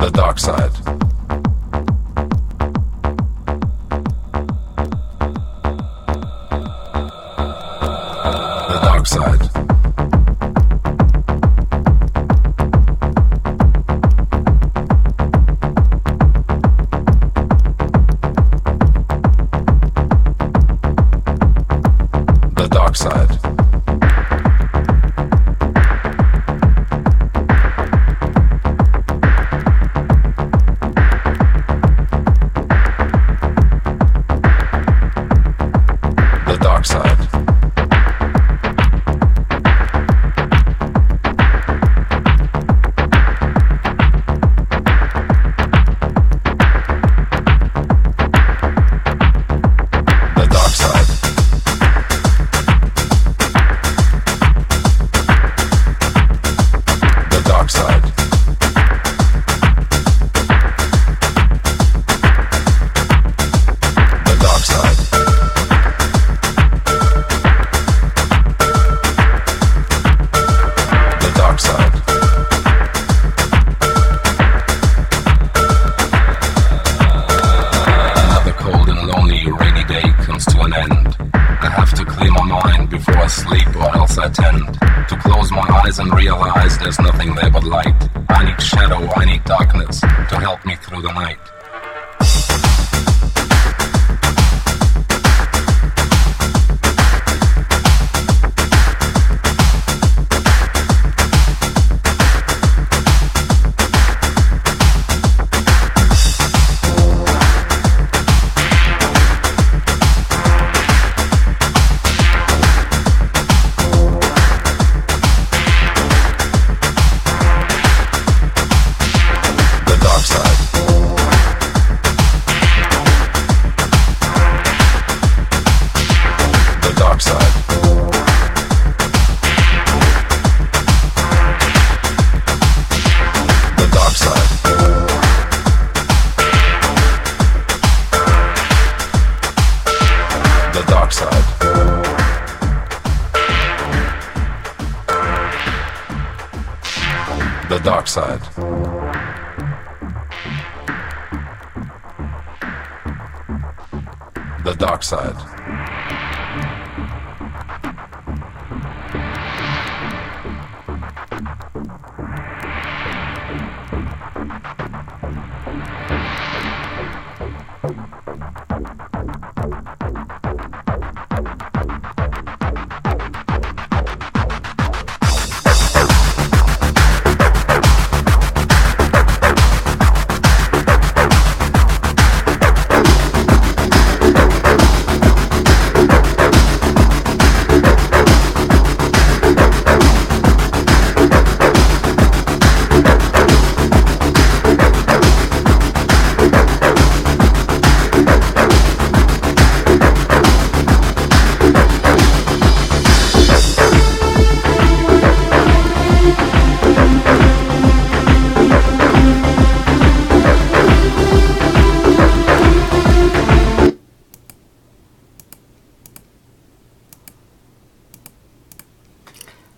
The Darkside. The Darkside. The Darkside. The Darkside. The Darkside. The Darkside. The Darkside. The Darkside. Another cold and lonely rainy day comes to an end. I have to clear my mind before I sleep, or else I tend to close my eyes and realize there's nothing there but light. I need shadow, I need darkness to help me through the night. The Darkside. The Darkside. The Darkside. The Darkside. The Darkside. The Darkside.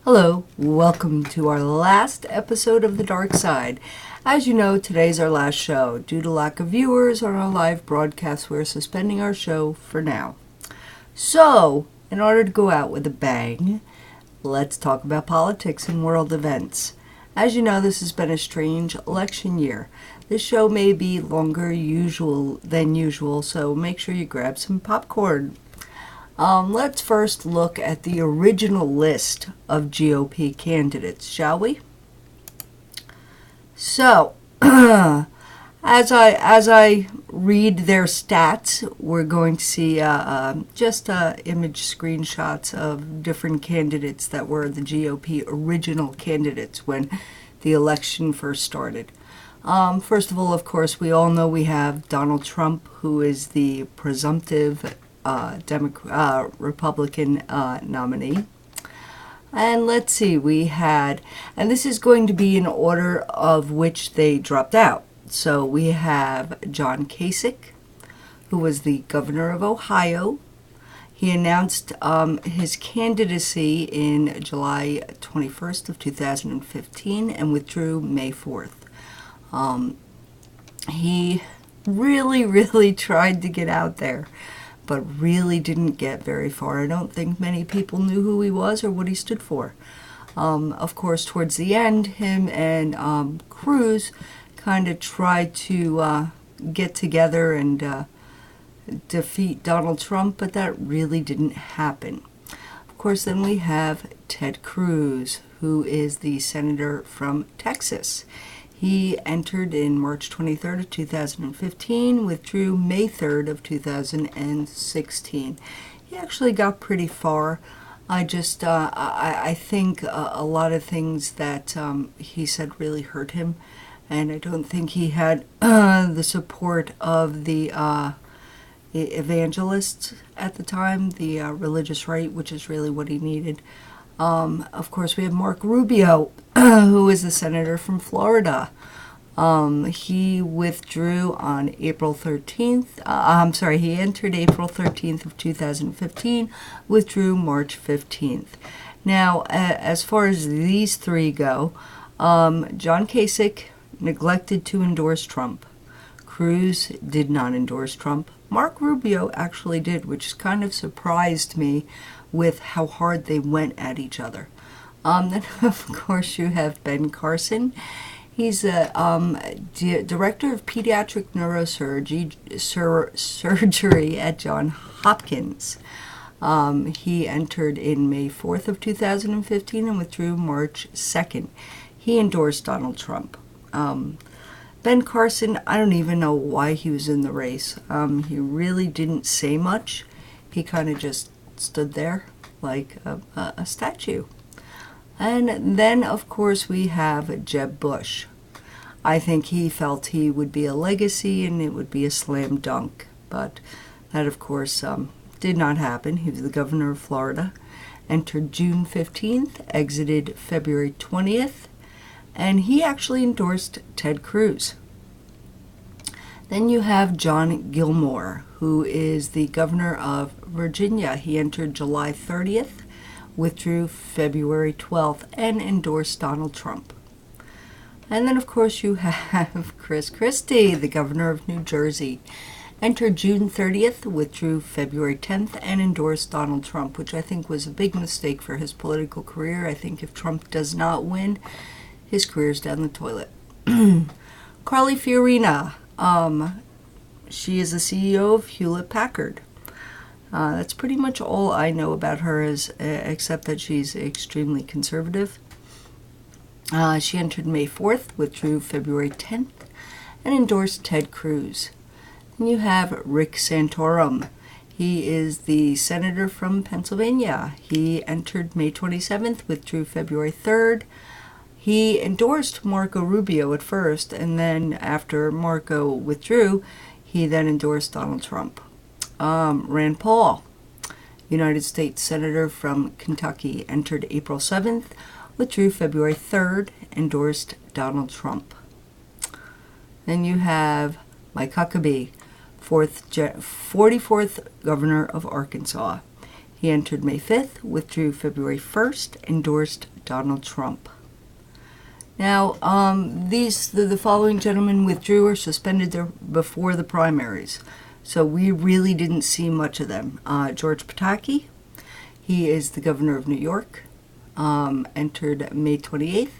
Hello, welcome to our last episode of The Dark Side. As you know, today's our last show. Due to lack of viewers on our live broadcast, we're suspending our show for now. So, in order to go out with a bang, let's talk about politics and world events. As you know, this has been a strange election year. This show may be longer than usual, so make sure you grab some popcorn. Let's first look at the original list of GOP candidates, shall we? So, as I read their stats, we're going to see just image screenshots of different candidates that were the GOP original candidates when the election first started. First of all, of course, we all know we have Donald Trump, who is the presumptive Republican nominee. And let's see, we had, and this is going to be in order of which they dropped out. So we have John Kasich, who was the governor of Ohio. He announced his candidacy in July 21st of 2015 and withdrew May 4th. He really, really tried to get out there, but really didn't get very far. I don't think many people knew who he was or what he stood for. Of course, towards the end, him and Cruz kind of tried to get together and defeat Donald Trump, but that really didn't happen. Of course, then we have Ted Cruz, who is the senator from Texas. He entered in March 23rd of 2015, withdrew May 3rd of 2016. He actually got pretty far. I think a lot of things that he said really hurt him, and I don't think he had the support of the evangelists at the time, the religious right, which is really what he needed. Of course, we have Marco Rubio, who is the senator from Florida. He withdrew on April 13th. He entered April 13th of 2015, withdrew March 15th. Now, as far as these three go, John Kasich neglected to endorse Trump. Cruz did not endorse Trump. Marco Rubio actually did, which kind of surprised me with how hard they went at each other. Then, of course, you have Ben Carson. He's a director of pediatric neurosurgery at Johns Hopkins. He entered in May 4th of 2015 and withdrew March 2nd. He endorsed Donald Trump. Ben Carson, I don't even know why he was in the race. He really didn't say much. He kind of just stood there like a statue. And then, of course, we have Jeb Bush. I think he felt he would be a legacy and it would be a slam dunk. But that, of course, did not happen. He was the governor of Florida, entered June 15th, exited February 20th, and he actually endorsed Ted Cruz. Then you have John Gilmore, who is the governor of Virginia. He entered July 30th, withdrew February 12th, and endorsed Donald Trump. And then, of course, you have Chris Christie, the governor of New Jersey. Entered June 30th, withdrew February 10th, and endorsed Donald Trump, which I think was a big mistake for his political career. I think if Trump does not win, his career's down the toilet. Carly Fiorina, she is the CEO of Hewlett-Packard. That's pretty much all I know about her, except that she's extremely conservative. She entered May 4th, withdrew February 10th, and endorsed Ted Cruz. Then you have Rick Santorum. He is the senator from Pennsylvania. He entered May 27th, withdrew February 3rd. He endorsed Marco Rubio at first, and then after Marco withdrew, he then endorsed Donald Trump. Rand Paul, United States Senator from Kentucky, entered April 7th, withdrew February 3rd, endorsed Donald Trump. Then you have Mike Huckabee, 44th governor of Arkansas. He entered May 5th, withdrew February 1st, endorsed Donald Trump. Now, the following gentlemen withdrew or suspended before the primaries, so we really didn't see much of them. George Pataki, he is the governor of New York, entered May 28th,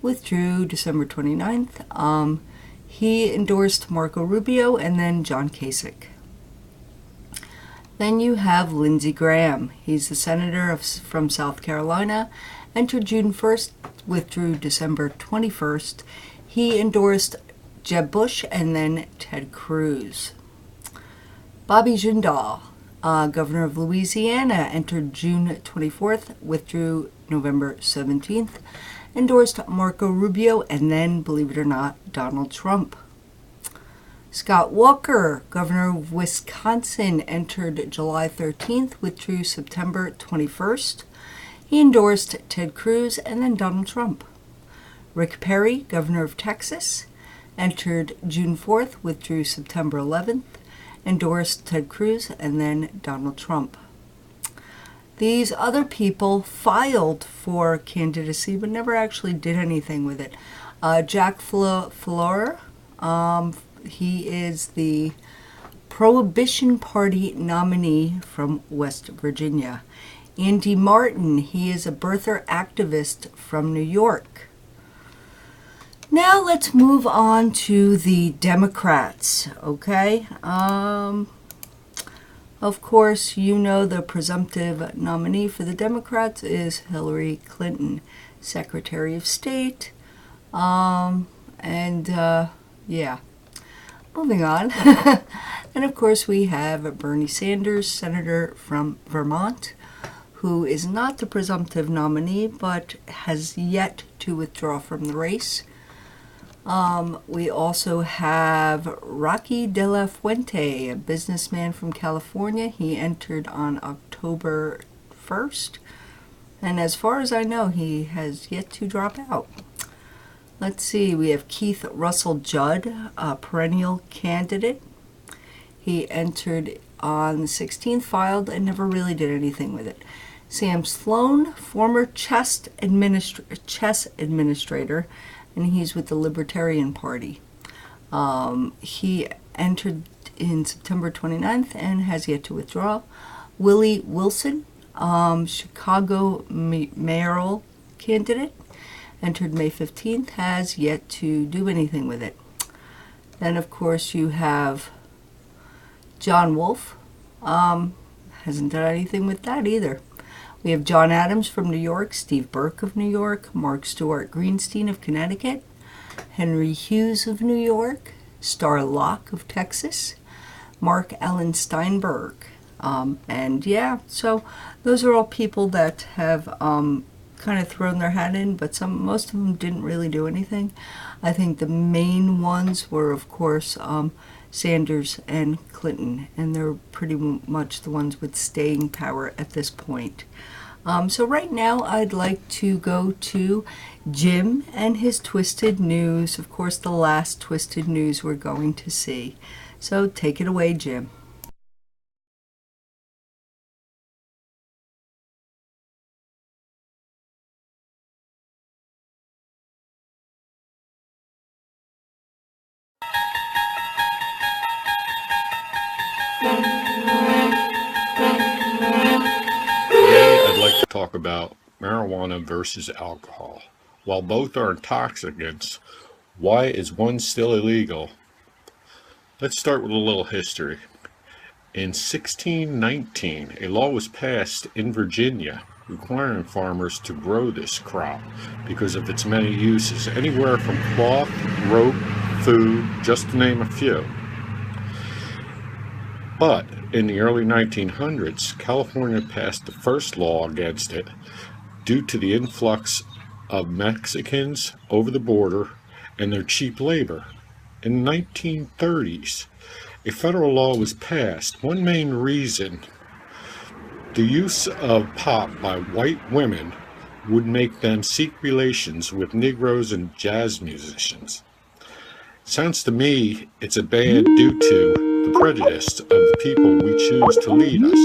withdrew December 29th. He endorsed Marco Rubio and then John Kasich. Then you have Lindsey Graham. He's the senator from South Carolina, entered June 1st, withdrew December 21st. He endorsed Jeb Bush and then Ted Cruz. Bobby Jindal, governor of Louisiana, entered June 24th, withdrew November 17th, endorsed Marco Rubio, and then, believe it or not, Donald Trump. Scott Walker, governor of Wisconsin, entered July 13th, withdrew September 21st. He endorsed Ted Cruz and then Donald Trump. Rick Perry, governor of Texas, entered June 4th, withdrew September 11th, endorsed Ted Cruz and then Donald Trump. These other people filed for candidacy but never actually did anything with it. Jack Florer, He is the Prohibition Party nominee from West Virginia. Andy Martin, he is a birther activist from New York. Now let's move on to the Democrats, okay? Of course, you know the presumptive nominee for the Democrats is Hillary Clinton, Secretary of State. Yeah. Moving on. And of course, we have Bernie Sanders, Senator from Vermont, who is not the presumptive nominee, but has yet to withdraw from the race. We also have Rocky De La Fuente, a businessman from California. He entered on October 1st. And as far as I know, he has yet to drop out. Let's see, we have Keith Russell Judd, a perennial candidate. He entered on the 16th, filed, and never really did anything with it. Sam Sloan, former chess administrator, and he's with the Libertarian Party. He entered in September 29th and has yet to withdraw. Willie Wilson, Chicago mayoral candidate, entered May 15th, has yet to do anything with it. Then, of course, you have John Wolfe. Hasn't done anything with that either. We have John Adams from New York, Steve Burke of New York, Mark Stewart Greenstein of Connecticut, Henry Hughes of New York, Star Locke of Texas, Mark Allen Steinberg. So those are all people that have kind of thrown their hat in, but most of them didn't really do anything. I think the main ones were, of course, Sanders and Clinton, and they're pretty much the ones with staying power at this point. So right now I'd like to go to Jim and his Twisted News. Of course, the last Twisted News we're going to see. So take it away, Jim. Talk about marijuana versus alcohol. While both are intoxicants, why is one still illegal? Let's start with a little history. In 1619, a law was passed in Virginia requiring farmers to grow this crop because of its many uses, anywhere from cloth, rope, food, just to name a few. But in the early 1900s, California passed the first law against it due to the influx of Mexicans over the border and their cheap labor. In the 1930s, a federal law was passed. One main reason, the use of pot by white women would make them seek relations with Negroes and jazz musicians. Sounds to me it's a ban due to the prejudice of the people we choose to lead us.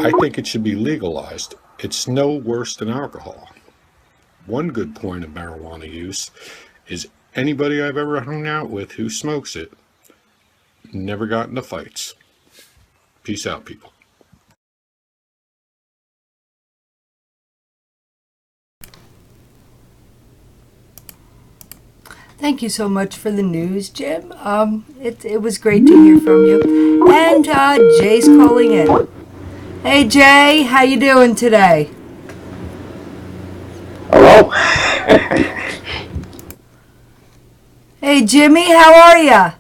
I think it should be legalized. It's no worse than alcohol. One good point of marijuana use is anybody I've ever hung out with who smokes it never got into fights. Peace out, people. Thank you so much for the news, Jim. It was great to hear from you. And Jay's calling in. Hey, Jay, how you doing today? Hello? Hey, Jimmy, how are ya?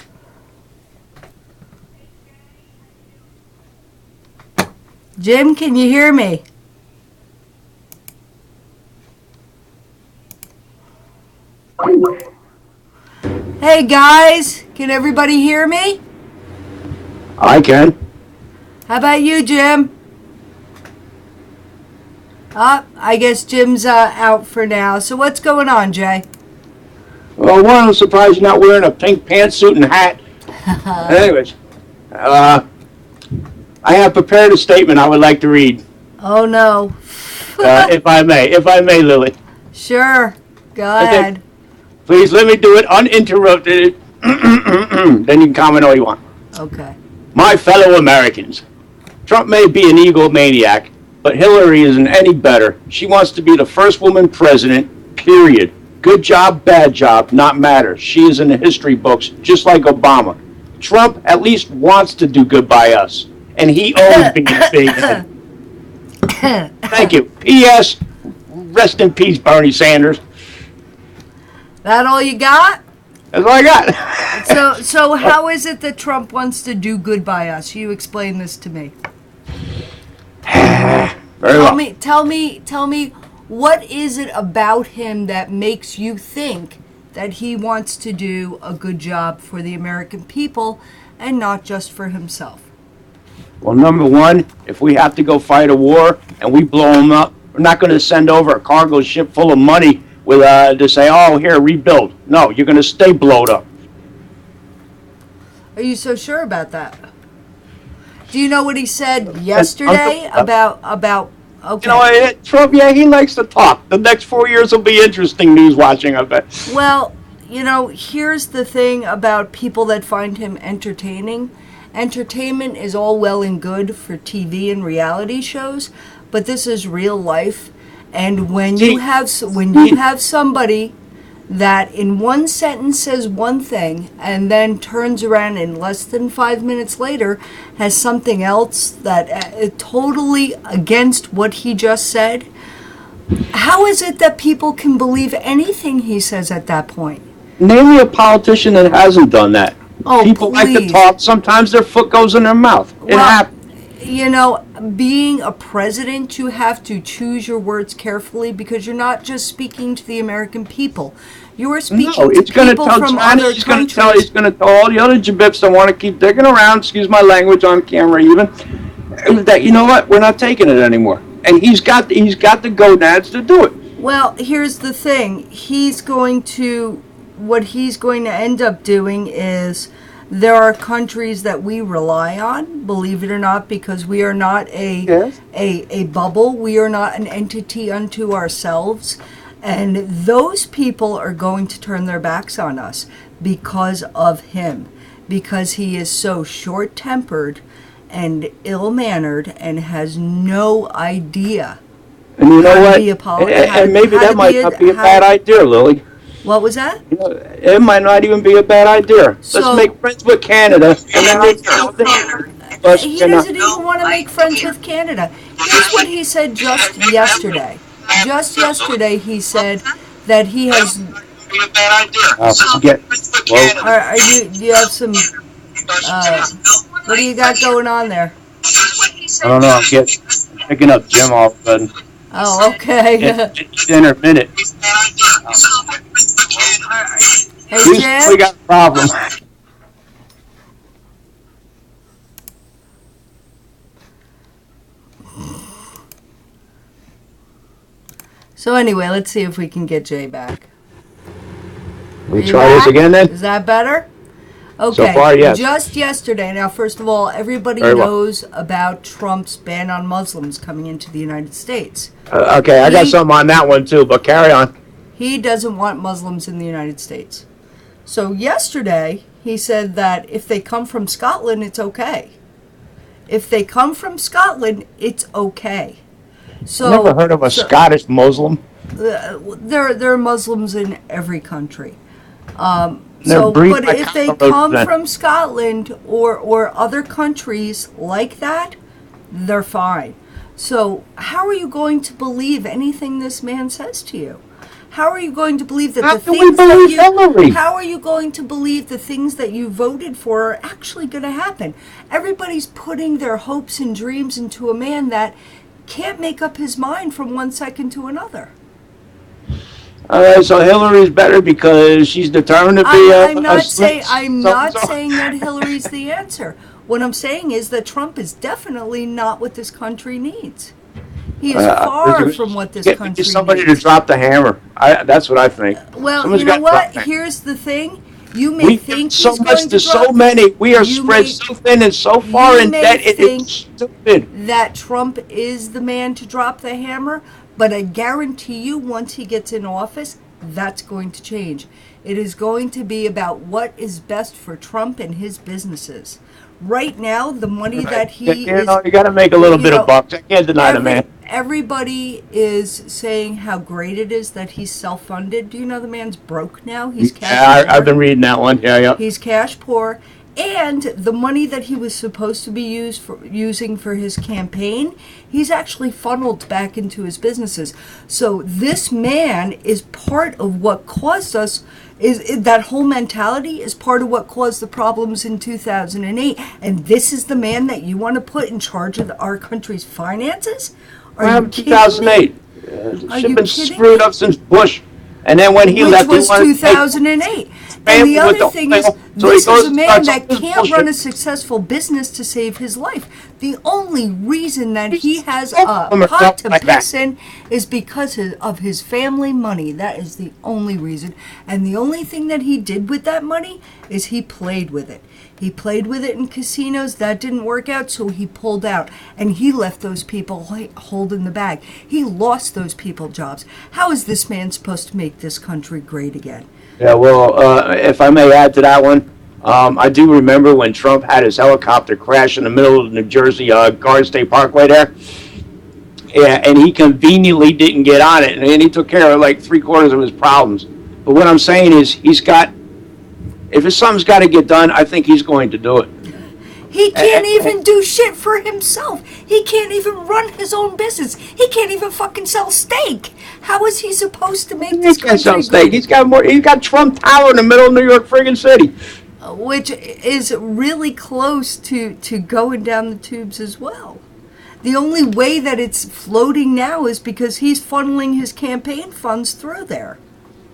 Jim, can you hear me? Hey guys, can everybody hear me? I can. How about you, Jim? I guess Jim's out for now. So what's going on, Jay? Well, one, I'm surprised you're not wearing a pink pantsuit and hat. Anyways, I have prepared a statement I would like to read. Oh no. If I may, Lily. Sure. Go ahead. Please let me do it uninterrupted. Then you can comment all you want. Okay. My fellow Americans, Trump may be an egomaniac, but Hillary isn't any better. She wants to be the first woman president, period. Good job, bad job, not matter. She is in the history books, just like Obama. Trump at least wants to do good by us, and he owns being a big head. Thank you. P.S. Rest in peace, Bernie Sanders. That all you got? That's all I got. So how is it that Trump wants to do good by us? You explain this to me. Very well. Tell me, what is it about him that makes you think that he wants to do a good job for the American people and not just for himself? Well, number one, if we have to go fight a war and we blow them up, we're not going to send over a cargo ship full of money with to say, oh, here, rebuild. No, you're going to stay blowed up. Are you so sure about that? Do you know what he said yesterday about okay. You know, Trump, yeah, he likes to talk. The next 4 years will be interesting news watching, I bet. Well, you know, here's the thing about people that find him entertaining. Entertainment is all well and good for TV and reality shows, but this is real life. And when you have somebody that in one sentence says one thing and then turns around and less than 5 minutes later has something else that totally against what he just said, how is it that people can believe anything he says at that point? Name me a politician that hasn't done that. Oh, people please. like to talk. Sometimes their foot goes in their mouth. It happens. You know, being a president, you have to choose your words carefully because you're not just speaking to the American people. You are speaking to people from other countries. He's going to tell all the other jabibs that want to keep digging around, excuse my language on camera even, that, you know what, we're not taking it anymore. And he's got the gonads to do it. Well, here's the thing. What he's going to end up doing is there are countries that we rely on, believe it or not, because we are not a bubble. We are not an entity unto ourselves. And those people are going to turn their backs on us because of him. Because he is so short-tempered and ill-mannered and has no idea. And you know what? And maybe that might not be a bad idea, Lily. What was that? You know, it might not even be a bad idea. Let's make friends with Canada. He doesn't even want to make friends with Canada. Here's what he said just yesterday. Just yesterday, he said that he has. Do you have some? What do you got going on there? I don't know. I'm picking up Jim all of a sudden. Oh, okay. It's intermittent. Hey, Jim? We got a problem. So anyway, let's see if we can get Jay back. We try this again then? Is that better? Okay. So far, yes. Just yesterday. Now, first of all, everybody knows about Trump's ban on Muslims coming into the United States. Okay, I got something on that one too, but carry on. He doesn't want Muslims in the United States. So yesterday, he said that if they come from Scotland, it's okay. If they come from Scotland, it's okay. So, never heard of a Scottish Muslim. There are Muslims in every country. But if they come from Scotland or other countries like that, they're fine. So how are you going to believe anything this man says to you? How are you going to believe that How are you going to believe the things that you voted for are actually going to happen? Everybody's putting their hopes and dreams into a man that can't make up his mind from one second to another. All right, so Hillary's better because she's determined to be I'm not saying that Hillary's the answer. What I'm saying is that Trump is definitely not what this country needs. He is far from what this country needs. Somebody to drop the hammer. That's what I think. Well, you know what? Here's the thing. You may think so much to so many. We are spread so thin and so far in debt. It is stupid. That Trump is the man to drop the hammer, but I guarantee you, once he gets in office, that's going to change. It is going to be about what is best for Trump and his businesses. Right now, the money that he you got to make a little bit of bucks. I can't deny the man. Everybody is saying how great it is that he's self-funded. Do you know the man's broke now? He's cash poor. I've been reading that one. Yeah. He's cash poor. And the money that he was supposed to be using for his campaign, he's actually funneled back into his businesses. So this man is part of what caused us, is that whole mentality is part of what caused the problems in 2008. And this is the man that you want to put in charge of our country's finances? Are you 2008. It's been screwed up since Bush. And then when he left, which was 2008. And the other thing is, this is a man that can't run a successful business to save his life. The only reason that he has a pot to piss in is because of his family money. That is the only reason. And the only thing that he did with that money is he played with it. He played with it in casinos. That didn't work out, so he pulled out. And he left those people holding the bag. He lost those people jobs. How is this man supposed to make this country great again? Yeah, well, if I may add to that one, I do remember when Trump had his helicopter crash in the middle of the New Jersey Garden State Parkway there. Yeah, and he conveniently didn't get on it, and he took care of like 3/4 of his problems. But what I'm saying is, if something's got to get done, I think he's going to do it. He can't even do shit for himself. He can't even run his own business. He can't even fucking sell steak. How is he supposed to make this country sell steak? He's got Trump Tower in the middle of New York friggin' city. Which is really close to going down the tubes as well. The only way that it's floating now is because he's funneling his campaign funds through there.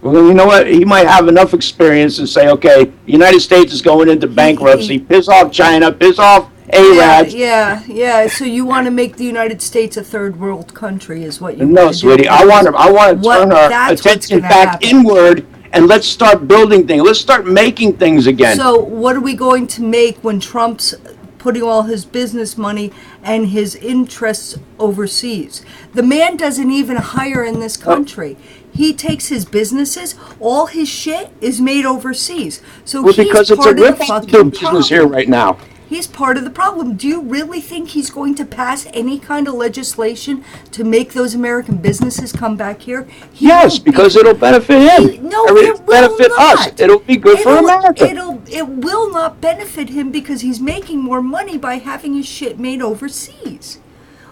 Well, you know what? He might have enough experience to say, okay, the United States is going into bankruptcy. Piss off China. Piss off Arabs. Yeah. So you want to make the United States a third world country is what you want to do. No, sweetie. I want to turn our attention back inward and let's start building things. Let's start making things again. So what are we going to make when Trump's putting all his business money and his interests overseas? The man doesn't even hire in this country. He takes his businesses, all his shit is made overseas. So he's because it's a rip-off to business here right now. He's part of the problem. Do you really think he's going to pass any kind of legislation to make those American businesses come back here? Yes, because it'll benefit him. It will benefit not. Us. It'll be good for America. It will not benefit him because he's making more money by having his shit made overseas.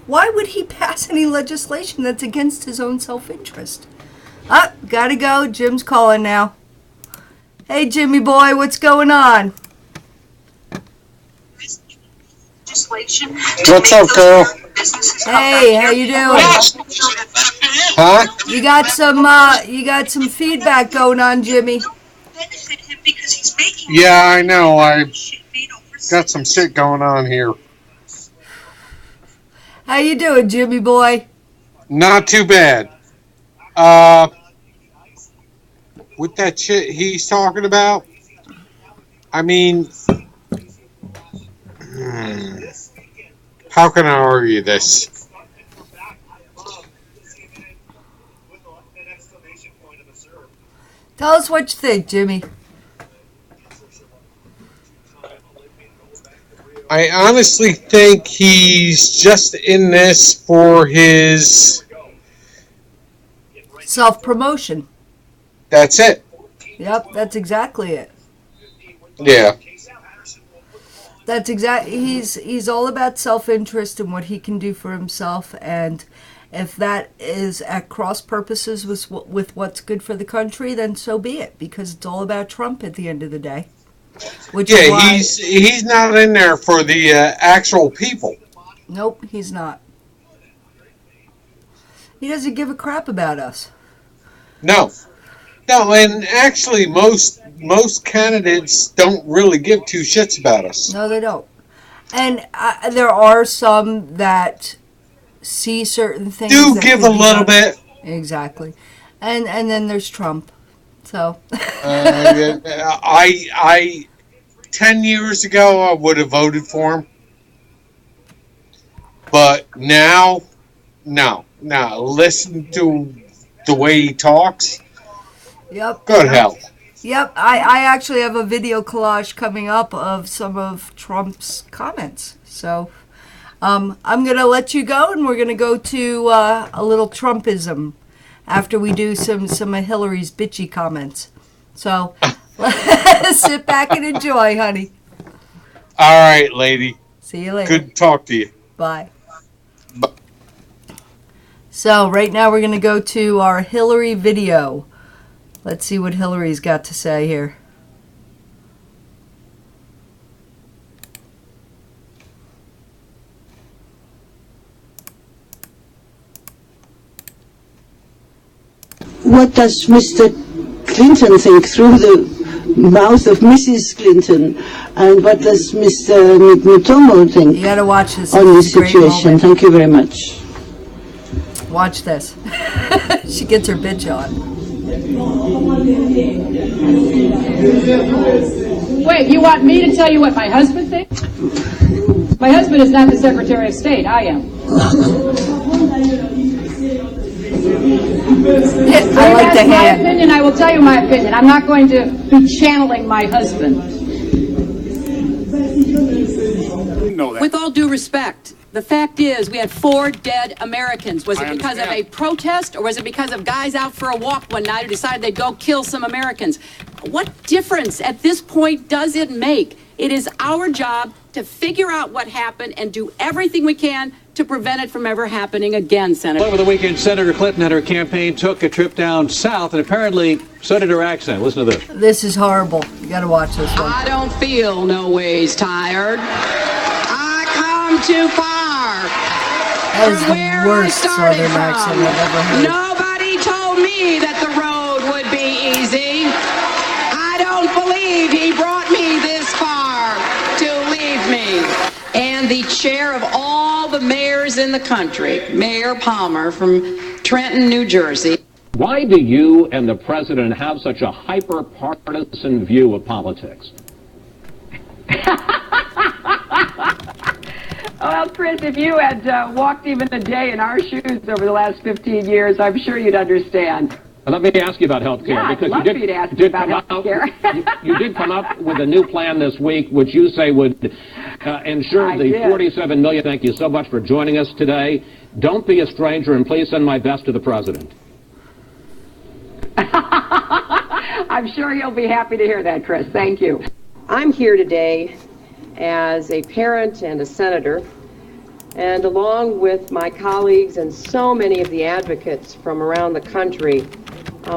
Why would he pass any legislation that's against his own self-interest? Gotta go. Jim's calling now. Hey, Jimmy boy, what's going on? What's up, girl? Hey, how you doing? Huh? You got some feedback going on, Jimmy. Yeah, I know. I got some shit going on here. How you doing, Jimmy boy? Not too bad. With that shit he's talking about, I mean, how can I argue this? Tell us what you think, Jimmy. I honestly think he's just in this for his self-promotion. That's it. Yep, that's exactly it. Yeah. That's exactly. He's all about self-interest and what he can do for himself, and if that is at cross purposes with what's good for the country, then so be it. Because it's all about Trump at the end of the day. He's not in there for the actual people. Nope, he's not. He doesn't give a crap about us. No, and actually, most candidates don't really give two shits about us. No, they don't. And there are some that see certain things. Do give a little bit. Exactly, and then there's Trump. So. I 10 years ago I would have voted for him, but now, no. Listen to the way he talks. Yep. Good hell. Yep. I actually have a video collage coming up of some of Trump's comments. So I'm going to let you go, and we're going to go to a little Trumpism after we do some of Hillary's bitchy comments. So sit back and enjoy, honey. All right, lady. See you later. Good to talk to you. Bye. So right now we're going to go to our Hillary video. Let's see what Hillary's got to say here. What does Mr. Clinton think through the mouth of Mrs. Clinton, and what does Mr. Mutomo think You got to watch this. on this It's a great situation? moment. Thank you very much. Watch this. She gets her bitch on. Wait, you want me to tell you what my husband thinks? My husband is not the Secretary of State. I am. I like the That's my hand. opinion. I will tell you my opinion. I'm not going to be channeling my husband. With all due respect, the fact is we had 4 dead Americans. Was it because of a protest, or was it because of guys out for a walk one night who decided they'd go kill some Americans? What difference at this point does it make? It is our job to figure out what happened and do everything we can to prevent it from ever happening again, Senator. Over the weekend, Senator Clinton and her campaign took a trip down south, and apparently so did her accent. Listen to this. This is horrible. You got to watch this one. I don't feel no ways tired. I come too far. That is the worst Southern accent I've ever heard. Nobody told me that the road would be easy. I don't believe he brought me this far to leave me. And the chair of all the mayors in the country, Mayor Palmer from Trenton, New Jersey. Why do you and the president have such a hyper-partisan view of politics? Well, Chris, if you had walked even a day in our shoes over the last 15 years, I'm sure you'd understand. Let me ask you about health care. Yeah, I'd because love for you to ask me about health care. you did come up with a new plan this week, which you say would ensure the 47 million. Thank you so much for joining us today. Don't be a stranger, and please send my best to the president. I'm sure he'll be happy to hear that, Chris. Thank you. I'm here today as a parent and a senator, and along with my colleagues and so many of the advocates from around the country,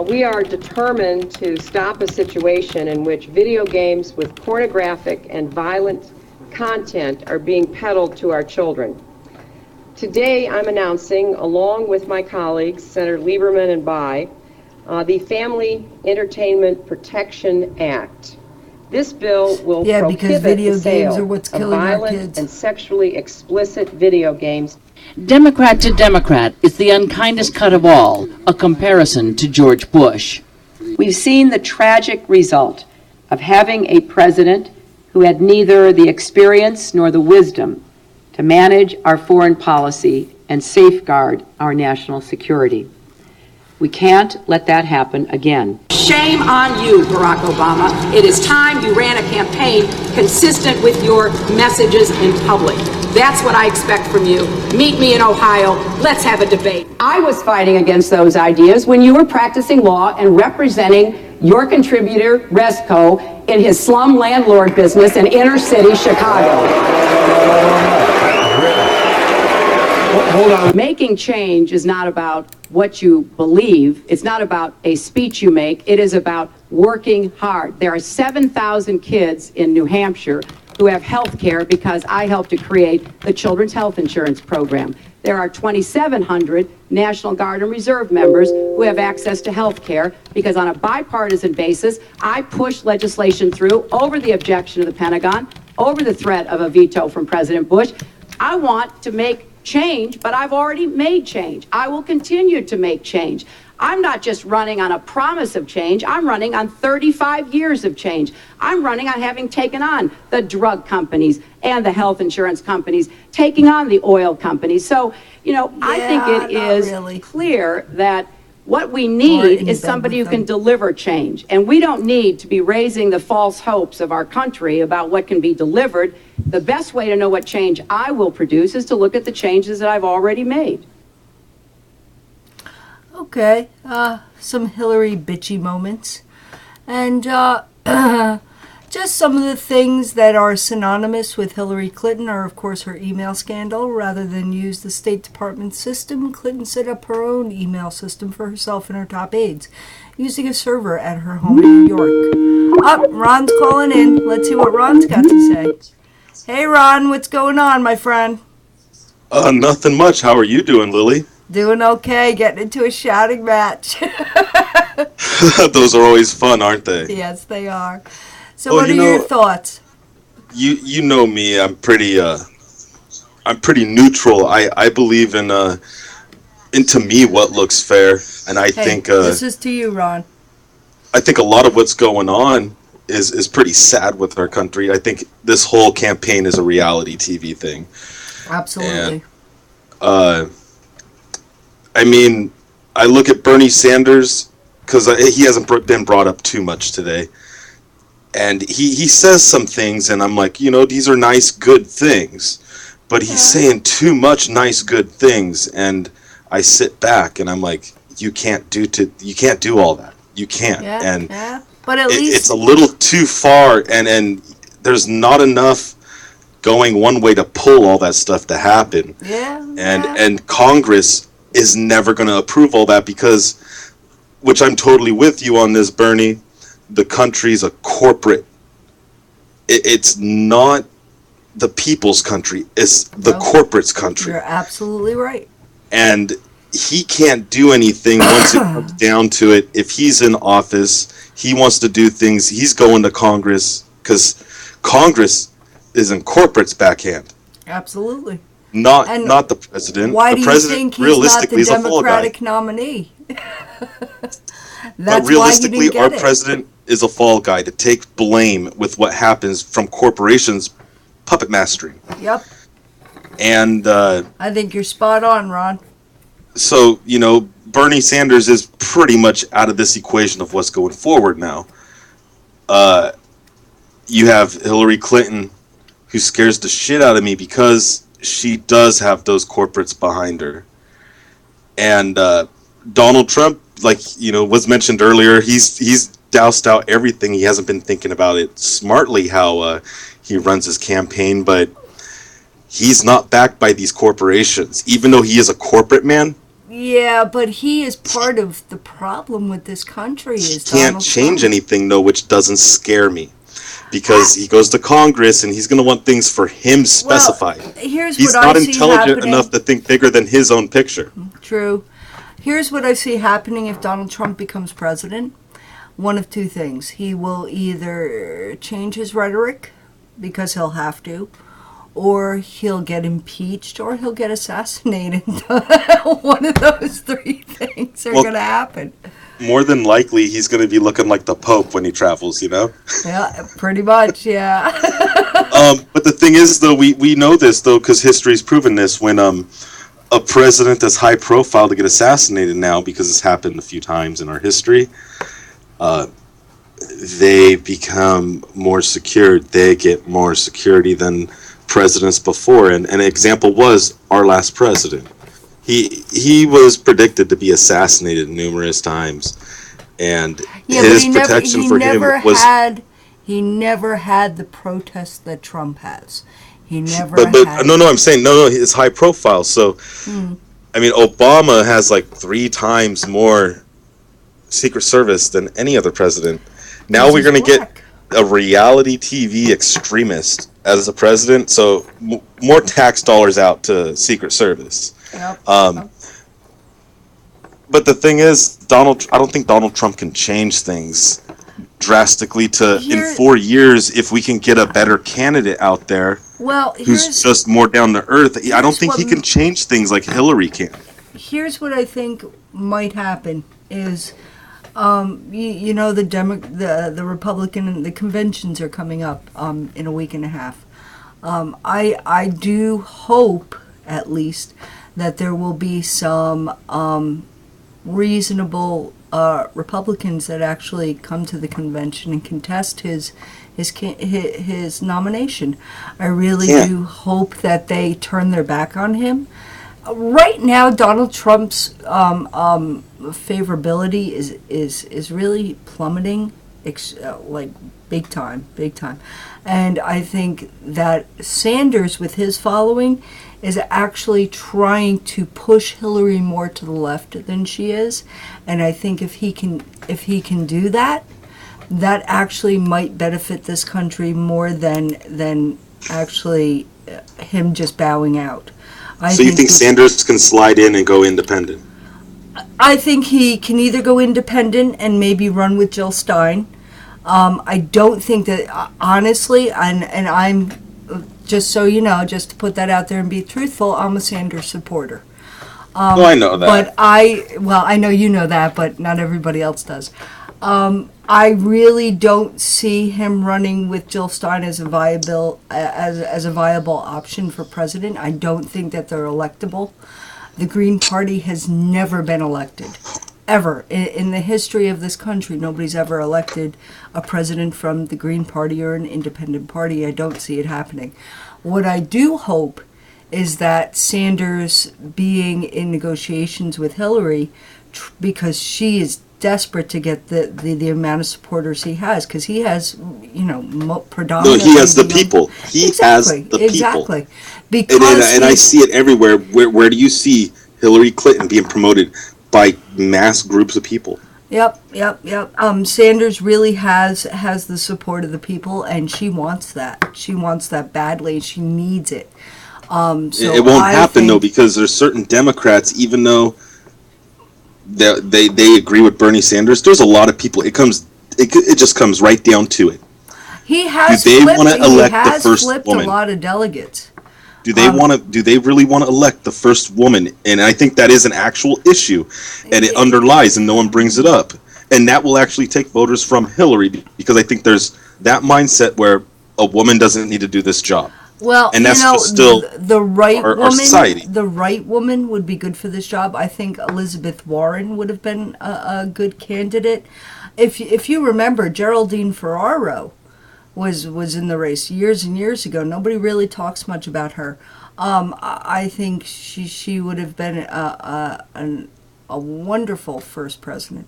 we are determined to stop a situation in which video games with pornographic and violent content are being peddled to our children. Today, I'm announcing, along with my colleagues, Senator Lieberman and Bai, the Family Entertainment Protection Act. This bill will prohibit video the sale games are what's of killing our violent kids. and sexually explicit video games. Democrat to Democrat is the unkindest cut of all, a comparison to George Bush. We've seen the tragic result of having a president who had neither the experience nor the wisdom to manage our foreign policy and safeguard our national security. We can't let that happen again. Shame on you, Barack Obama. It is time you ran a campaign consistent with your messages in public. That's what I expect from you. Meet me in Ohio. Let's have a debate. I was fighting against those ideas when you were practicing law and representing your contributor, Resco, in his slum landlord business in inner city Chicago. Hold on. Making change is not about what you believe. It's not about a speech you make. It is about working hard. There are 7,000 kids in New Hampshire who have health care because I helped to create the Children's Health Insurance Program. There are 2,700 National Guard and Reserve members who have access to health care because on a bipartisan basis, I pushed legislation through over the objection of the Pentagon, over the threat of a veto from President Bush. I want to make change, but I've already made change. I will continue to make change. I'm not just running on a promise of change. I'm running on 35 years of change. I'm running on having taken on the drug companies and the health insurance companies, taking on the oil companies. So, I think it is clear that What we Or need in is bed somebody who with can them. deliver change. And we don't need to be raising the false hopes of our country about what can be delivered. The best way to know what change I will produce is to look at the changes that I've already made. Okay, some Hillary bitchy moments. And just some of the things that are synonymous with Hillary Clinton are, of course, her email scandal. Rather than use the State Department system, Clinton set up her own email system for herself and her top aides, using a server at her home in New York. Ron's calling in. Let's see what Ron's got to say. Hey, Ron, what's going on, my friend? Nothing much. How are you doing, Lily? Doing okay, getting into a shouting match. Those are always fun, aren't they? Yes, they are. So what are your thoughts? You know me. I'm pretty neutral. I believe in to me what looks fair, and I think this is to you, Ron. I think a lot of what's going on is pretty sad with our country. I think this whole campaign is a reality TV thing. Absolutely. And, I mean, I look at Bernie Sanders because he hasn't been brought up too much today, and he says some things, and I'm like, these are nice, good things, but he's saying too much nice, good things, and I sit back and I'm like, you can't do all that. You can't, But at least it's a little too far, and there's not enough going one way to pull all that stuff to happen. And Congress is never going to approve all that because, which I'm totally with you on this, Bernie, the country's a corporate. It's not the people's country. It's the corporate's country. You're absolutely right. And he can't do anything once it comes down to it. If he's in office, he wants to do things. He's going to Congress because Congress is in corporate's backhand. Absolutely. Not the president. Why the do you president think he's not the is a fall guy. Democratic nominee? But realistically, our president is a fall guy to take blame with what happens from corporations puppet mastering. Yep. And I think you're spot on, Ron. So, Bernie Sanders is pretty much out of this equation of what's going forward now. You have Hillary Clinton, who scares the shit out of me because she does have those corporates behind her. And Donald Trump, was mentioned earlier, he's doused out everything. He hasn't been thinking about it smartly, how he runs his campaign, but he's not backed by these corporations, even though he is a corporate man. Yeah, but he is part of the problem with this country. He can't change anything, though, which doesn't scare me. Because he goes to Congress and he's going to want things for him specified. Well, he's not intelligent enough to think bigger than his own picture. True. Here's what I see happening if Donald Trump becomes president. One of two things. He will either change his rhetoric, because he'll have to, or he'll get impeached, or he'll get assassinated. One of those three things are going to happen. More than likely, he's going to be looking like the Pope when he travels, Yeah, pretty much, yeah. But the thing is, though, we know this, though, because history's proven this. When a president that's high profile to get assassinated now, because it's happened a few times in our history, they become more secured. They get more security than presidents before. And an example was our last president. He was predicted to be assassinated numerous times, and his protection for him was. He never had the protests that Trump has. He never. But no, I'm saying no. It's high profile. So, I mean, Obama has like 3 times more Secret Service than any other president. Now we're going to get a reality TV extremist as a president. So more tax dollars out to Secret Service. Yep. But the thing is, I don't think Donald Trump can change things drastically in 4 years if we can get a better candidate out there who's just more down to earth. I don't think he can change things like Hillary can. Here's what I think might happen is, the Republican and the conventions are coming up in a week and a half. I do hope, at least, that there will be some reasonable Republicans that actually come to the convention and contest his nomination. I really do hope that they turn their back on him. Right now, Donald Trump's favorability is really plummeting, like big time. And I think that Sanders, with his following, is actually trying to push Hillary more to the left than she is. And I think if he can do that, that actually might benefit this country more than actually him just bowing out. So you think Sanders can slide in and go independent? I think he can either go independent and maybe run with Jill Stein. I don't think that, honestly, and I'm, just so you know, just to put that out there and be truthful, I'm a Sanders supporter. Well, I know that. But I know you know that, but not everybody else does. I really don't see him running with Jill Stein as a viable option for president. I don't think that they're electable. The Green Party has never been elected, ever. In the history of this country, nobody's ever elected a president from the Green Party or an independent party. I don't see it happening. What I do hope is that Sanders, being in negotiations with Hillary, because she is desperate to get the amount of supporters he has, because he has, predominantly. No, he has the people. He has the people. Exactly. Because and I see it everywhere. Where do you see Hillary Clinton being promoted by mass groups of people? Yep. Sanders really has the support of the people, and she wants that. She wants that badly. She needs it. So it won't happen though, because there's certain Democrats, even though they agree with Bernie Sanders, there's a lot of people. It just comes right down to it. He has flipped a lot of delegates. Do they really want to elect the first woman? And I think that is an actual issue, and it underlies, and no one brings it up. And that will actually take voters from Hillary, because I think there's that mindset where a woman doesn't need to do this job. Well, and that's just still the right our woman. Society. The right woman would be good for this job. I think Elizabeth Warren would have been a good candidate. If you remember, Geraldine Ferraro was in the race years and years ago. Nobody really talks much about her. I think she would have been a wonderful first president.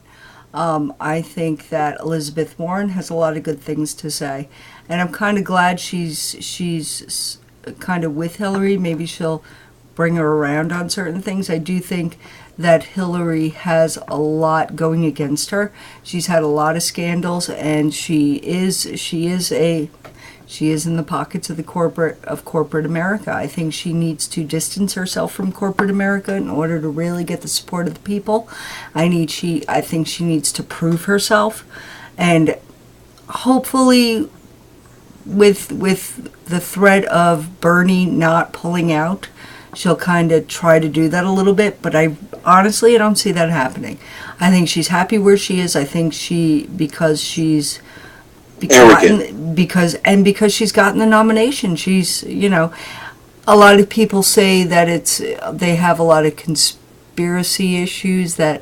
I think that Elizabeth Warren has a lot of good things to say, and I'm kind of glad she's kind of with Hillary. Maybe she'll bring her around on certain things. I do think that Hillary has a lot going against her. She's had a lot of scandals, and she is in the pockets of corporate America. I think she needs to distance herself from corporate America in order to really get the support of the people. I think she needs to prove herself, and hopefully with the threat of Bernie not pulling out, she'll kind of try to do that a little bit, but I don't see that happening. I think she's happy where she is. I think because she's because she's gotten the nomination. She's, a lot of people say that they have a lot of conspiracy issues, that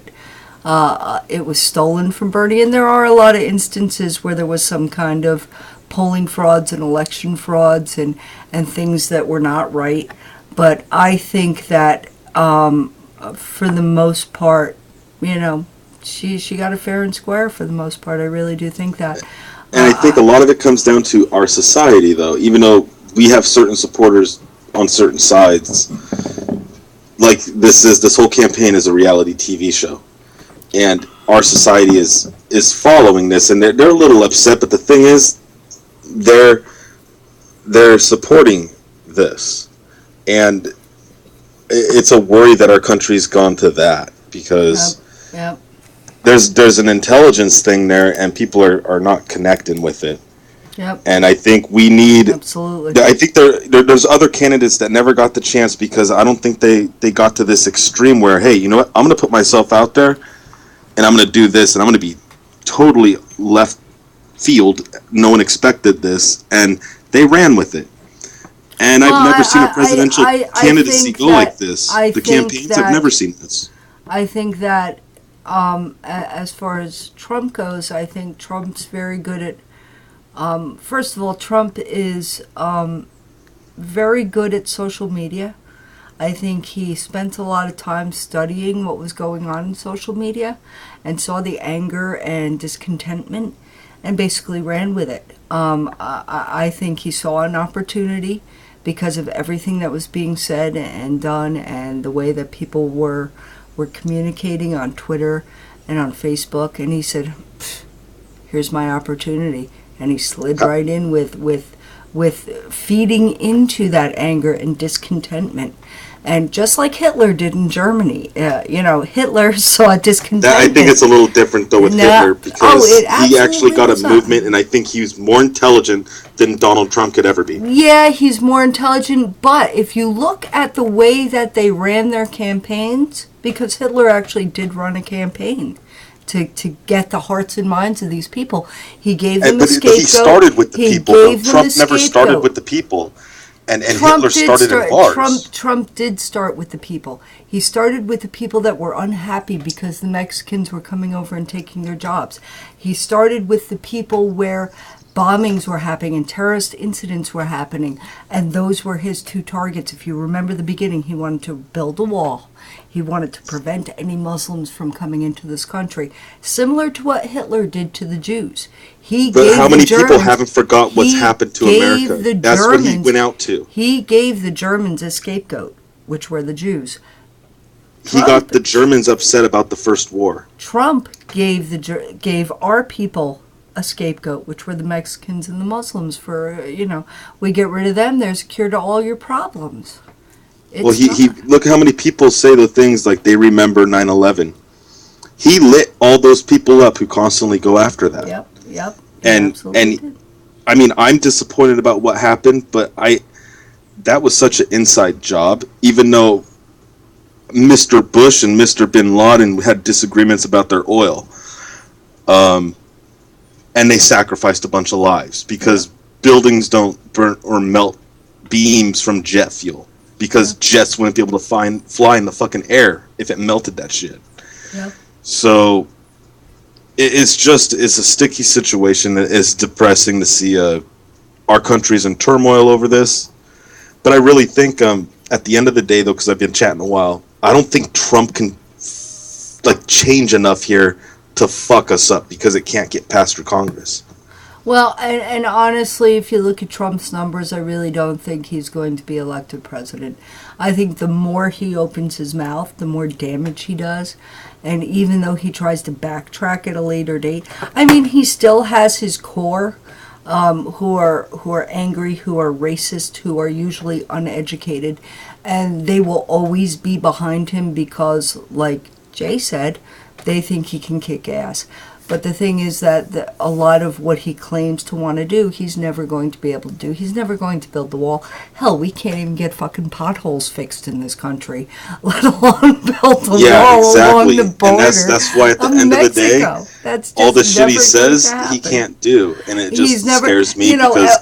it was stolen from Bernie, and there are a lot of instances where there was some kind of polling frauds and election frauds and things that were not right. But I think that for the most part, she got it fair and square for the most part. I really do think that. And I think a lot of it comes down to our society, though. Even though we have certain supporters on certain sides, like this whole campaign is a reality TV show, and our society is following this, and they're a little upset. But the thing is, they're supporting this, and it's a worry that our country's gone to that, because Yep. there's an intelligence thing there, and people are not connecting with it. Yep. And I think we need. Absolutely. I think there's other candidates that never got the chance, because I don't think they got to this extreme where, hey, you know what? I'm going to put myself out there, and I'm going to do this, and I'm going to be totally left field. No one expected this, and they ran with it. And I've never seen a presidential candidacy go like this. The campaigns, I've never seen this. I think that as far as Trump goes, I think Trump's very good at. First of all, Trump is very good at social media. I think he spent a lot of time studying what was going on in social media and saw the anger and discontentment and basically ran with it. I think he saw an opportunity because of everything that was being said and done and the way that people were communicating on Twitter and on Facebook, and he said, here's my opportunity. And he slid right in with feeding into that anger and discontentment. And just like Hitler did in Germany, Hitler saw discontentment. I think it's a little different though with Hitler because he actually got a movement, and I think he was more intelligent than Donald Trump could ever be. Yeah, he's more intelligent, but if you look at the way that they ran their campaigns, because Hitler actually did run a campaign to get the hearts and minds of these people, he gave them a scapegoat. But he started with the people. Trump never started with the people. And Hitler started in bars. Trump did start with the people. He started with the people that were unhappy because the Mexicans were coming over and taking their jobs. He started with the people where bombings were happening and terrorist incidents were happening, and those were his two targets. If you remember the beginning, he wanted to build a wall. He wanted to prevent any Muslims from coming into this country, similar to what Hitler did to the Jews. But how many people haven't forgot what's happened to America? That's what he went out to. He gave the Germans a scapegoat, which were the Jews. He got the Germans upset about the First War. Trump gave our people a scapegoat, which were the Mexicans and the Muslims. For we get rid of them, there's a cure to all your problems. Well, he look how many people say the things like they remember 9/11. He lit all those people up who constantly go after that. Yep. And I mean, I'm disappointed about what happened, but that was such an inside job. Even though Mr. Bush and Mr. Bin Laden had disagreements about their oil, and they sacrificed a bunch of lives because buildings don't burn or melt beams from jet fuel. Because jets wouldn't be able to fly in the fucking air if it melted that shit. Yep. So it's a sticky situation. It's depressing to see our country's in turmoil over this. But I really think at the end of the day, though, because I've been chatting a while, I don't think Trump can change enough here to fuck us up because it can't get past through Congress. Well, and honestly, if you look at Trump's numbers, I really don't think he's going to be elected president. I think the more he opens his mouth, the more damage he does. And even though he tries to backtrack at a later date, I mean, he still has his core who are angry, who are racist, who are usually uneducated, and they will always be behind him because, like Jay said, they think he can kick ass. But the thing is that a lot of what he claims to want to do, he's never going to be able to do. He's never going to build the wall. Hell, we can't even get fucking potholes fixed in this country, let alone build a wall along the border. And that's why at the end of the day, all the shit he says, he can't do. And it just scares me because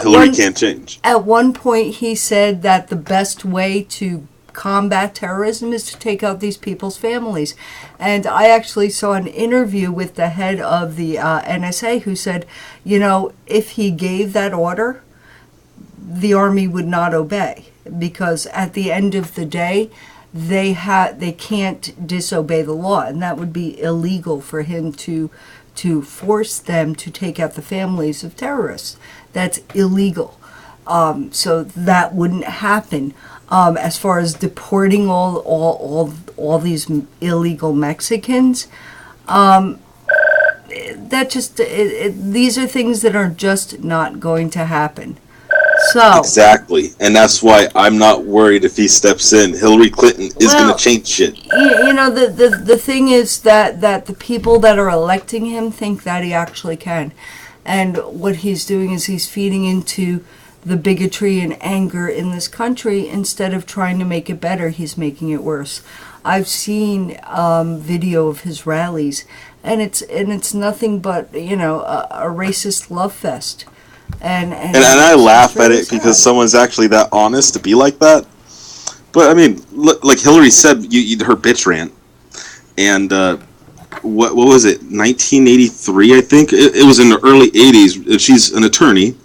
Hillary can't change. At one point, he said that the best way to combat terrorism is to take out these people's families. And I actually saw an interview with the head of the NSA who said, if he gave that order, the army would not obey, because at the end of the day, they can't disobey the law, and that would be illegal for him to force them to take out the families of terrorists. That's illegal. So that wouldn't happen. As far as deporting all these illegal Mexicans, these are things that are just not going to happen. So exactly, and that's why I'm not worried if he steps in. Hillary Clinton is going to change shit. The thing is that the people that are electing him think that he actually can, and what he's doing is he's feeding into the bigotry and anger in this country. Instead of trying to make it better, he's making it worse. I've seen video of his rallies, and it's nothing but a racist love fest. And I laugh at it because someone's actually that honest to be like that. But I mean, like Hillary said, her bitch rant, and what was it, 1983, I think? It was in the early 80s. She's an attorney.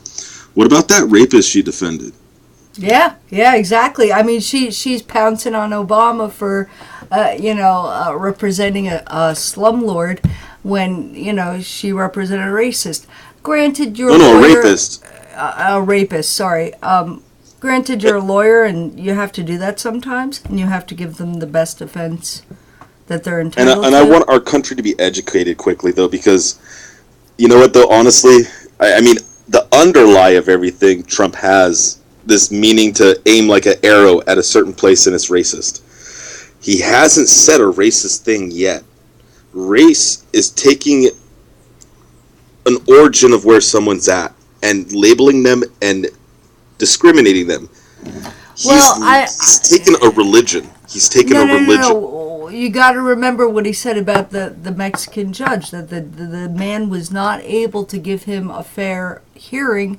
What about that rapist she defended? Yeah, exactly. I mean, she's pouncing on Obama for, representing a slumlord when, she represented a racist. Granted, you're a rapist. A rapist, sorry. Granted, you're a lawyer, and you have to do that sometimes, and you have to give them the best defense that they're entitled to. And I want our country to be educated quickly, though, because, you know what, though, honestly, I mean, the underlie of everything Trump has, this meaning to aim like an arrow at a certain place, and it's racist. He hasn't said a racist thing yet. Race is taking an origin of where someone's at and labeling them and discriminating them. He's taken a religion. He's taken a religion. No. You got to remember what he said about the Mexican judge, that the man was not able to give him a fair hearing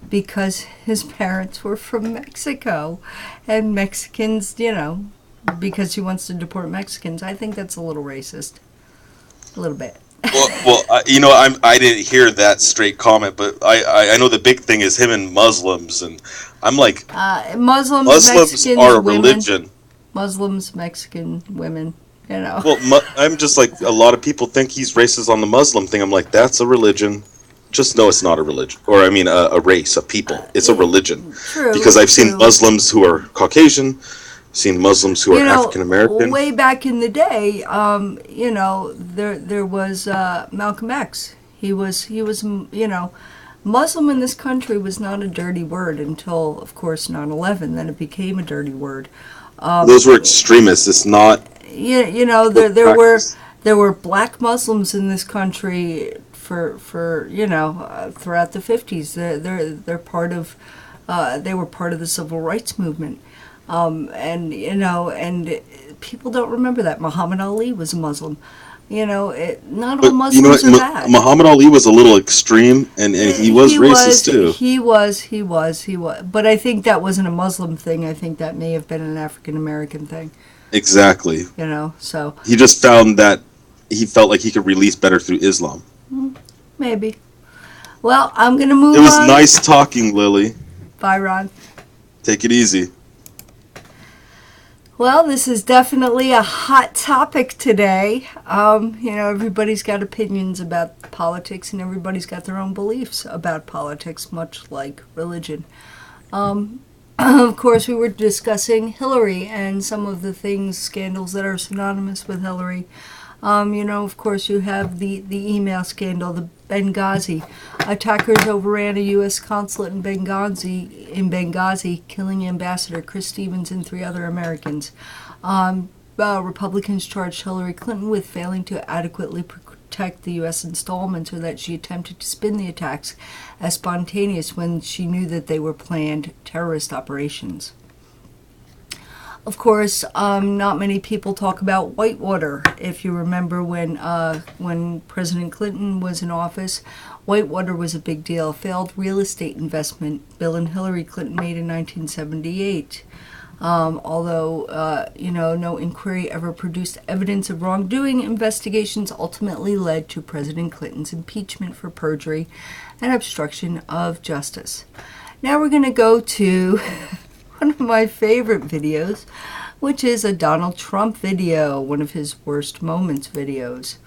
because his parents were from Mexico, and Mexicans, because he wants to deport Mexicans. I think that's a little racist, a little bit. I didn't hear that straight comment, but I know the big thing is him and Muslims, and I'm like, Muslims Mexicans, are a women, religion. Muslims, Mexican women, Well, I'm just like, a lot of people think he's racist on the Muslim thing. I'm like, that's a religion. Just know it's not a religion, or I mean, a race, a people. It's a religion. True, because I've seen Muslims who are Caucasian, seen Muslims who are African American. Way back in the day, there was Malcolm X. He was, Muslim in this country was not a dirty word until, of course, 9/11. Then it became a dirty word. Those were extremists. It's not. There were black Muslims in this country for throughout the 50s. They're part of. They were part of the civil rights movement. And people don't remember that Muhammad Ali was a Muslim. Not all Muslims are bad. Muhammad Ali was a little extreme, and he was racist too. He was. But I think that wasn't a Muslim thing. I think that may have been an African American thing. Exactly. So he just found that he felt like he could release better through Islam. Maybe. Well, I'm gonna move on. It was nice talking, Lily. Bye, Ron. Take it easy. Well, this is definitely a hot topic today. Everybody's got opinions about politics, and everybody's got their own beliefs about politics, much like religion. Of course, we were discussing Hillary and some of the scandals that are synonymous with Hillary. Of course, you have the email scandal, the Benghazi. Attackers overran a U.S. consulate in Benghazi, killing Ambassador Chris Stevens and 3 other Americans. Republicans charged Hillary Clinton with failing to adequately protect the U.S. installments, or that she attempted to spin the attacks as spontaneous when she knew that they were planned terrorist operations. Of course, not many people talk about Whitewater. If you remember when President Clinton was in office, Whitewater was a big deal. A failed real estate investment Bill and Hillary Clinton made in 1978. Although, no inquiry ever produced evidence of wrongdoing, investigations ultimately led to President Clinton's impeachment for perjury and obstruction of justice. Now we're going to go to one of my favorite videos, which is a Donald Trump video, one of his worst moments videos.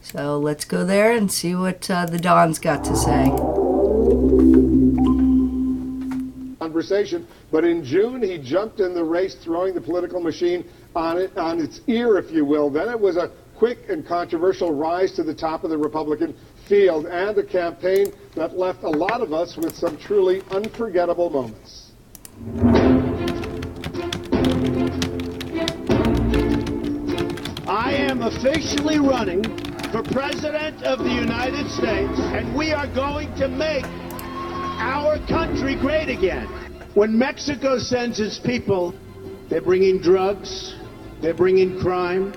So let's go there and see what the Don's got to say. Conversation, but in June he jumped in the race, throwing the political machine on its ear, if you will. Then it was a quick and controversial rise to the top of the Republican field, and a campaign that left a lot of us with some truly unforgettable moments. I am officially running for President of the United States, and we are going to make our country great again. When Mexico sends its people, they're bringing drugs, they're bringing crime,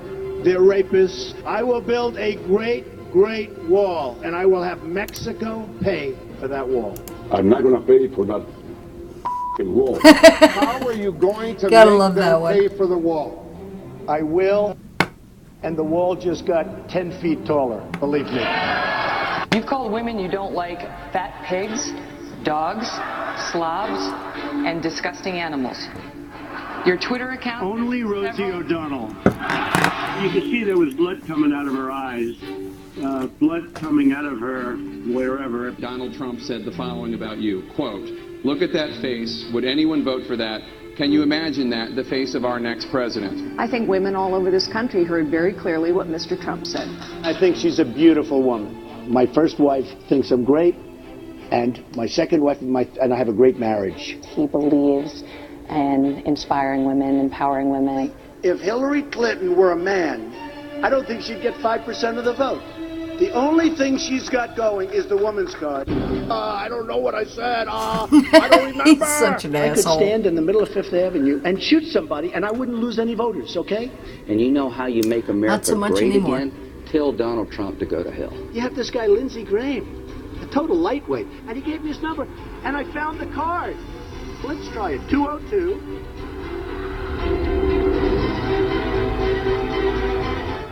they're rapists. I will build a great, great wall, and I will have Mexico pay for that wall. I'm not going to pay for that wall. How are you going to Gotta make love them that one. pay for the wall? I will, and the wall just got 10 feet taller, believe me. You've called women you don't like fat pigs, dogs, slobs, and disgusting animals. Your Twitter account... Only Rosie O'Donnell. You could see there was blood coming out of her eyes. Blood coming out of her wherever. Donald Trump said the following about you, quote, "Look at that face. Would anyone vote for that? Can you imagine that, the face of our next president?" I think women all over this country heard very clearly what Mr. Trump said. I think she's a beautiful woman. My first wife thinks I'm great, and my second wife, and I have a great marriage. He believes in inspiring women, empowering women. If Hillary Clinton were a man, I don't think she'd get 5% of the vote. The only thing she's got going is the woman's card. I don't know what I said. I don't remember. He's such an I asshole. could stand in the middle of Fifth Avenue and shoot somebody, and I wouldn't lose any voters, okay? And you know how you make Not America so much great anymore. again? Tell Donald Trump to go to hell. You have this guy, Lindsey Graham, a total lightweight, and he gave me his number, and I found the card. Let's try it. 202.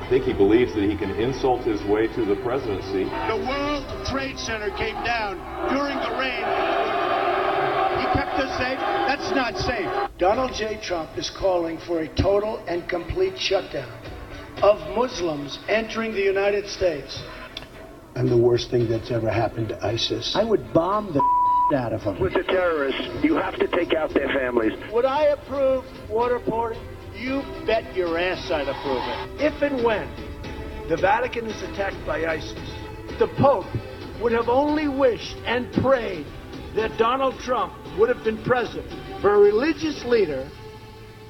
I think he believes that he can insult his way to the presidency. The World Trade Center came down during the rain. He kept us safe. That's not safe. Donald J. Trump is calling for a total and complete shutdown of Muslims entering the United States. I'm the worst thing that's ever happened to ISIS. I would bomb the out of them. With the terrorists, you have to take out their families. Would I approve waterboarding? You bet your ass I'd approve it. If and when the Vatican is attacked by ISIS, the Pope would have only wished and prayed that Donald Trump would have been present. For a religious leader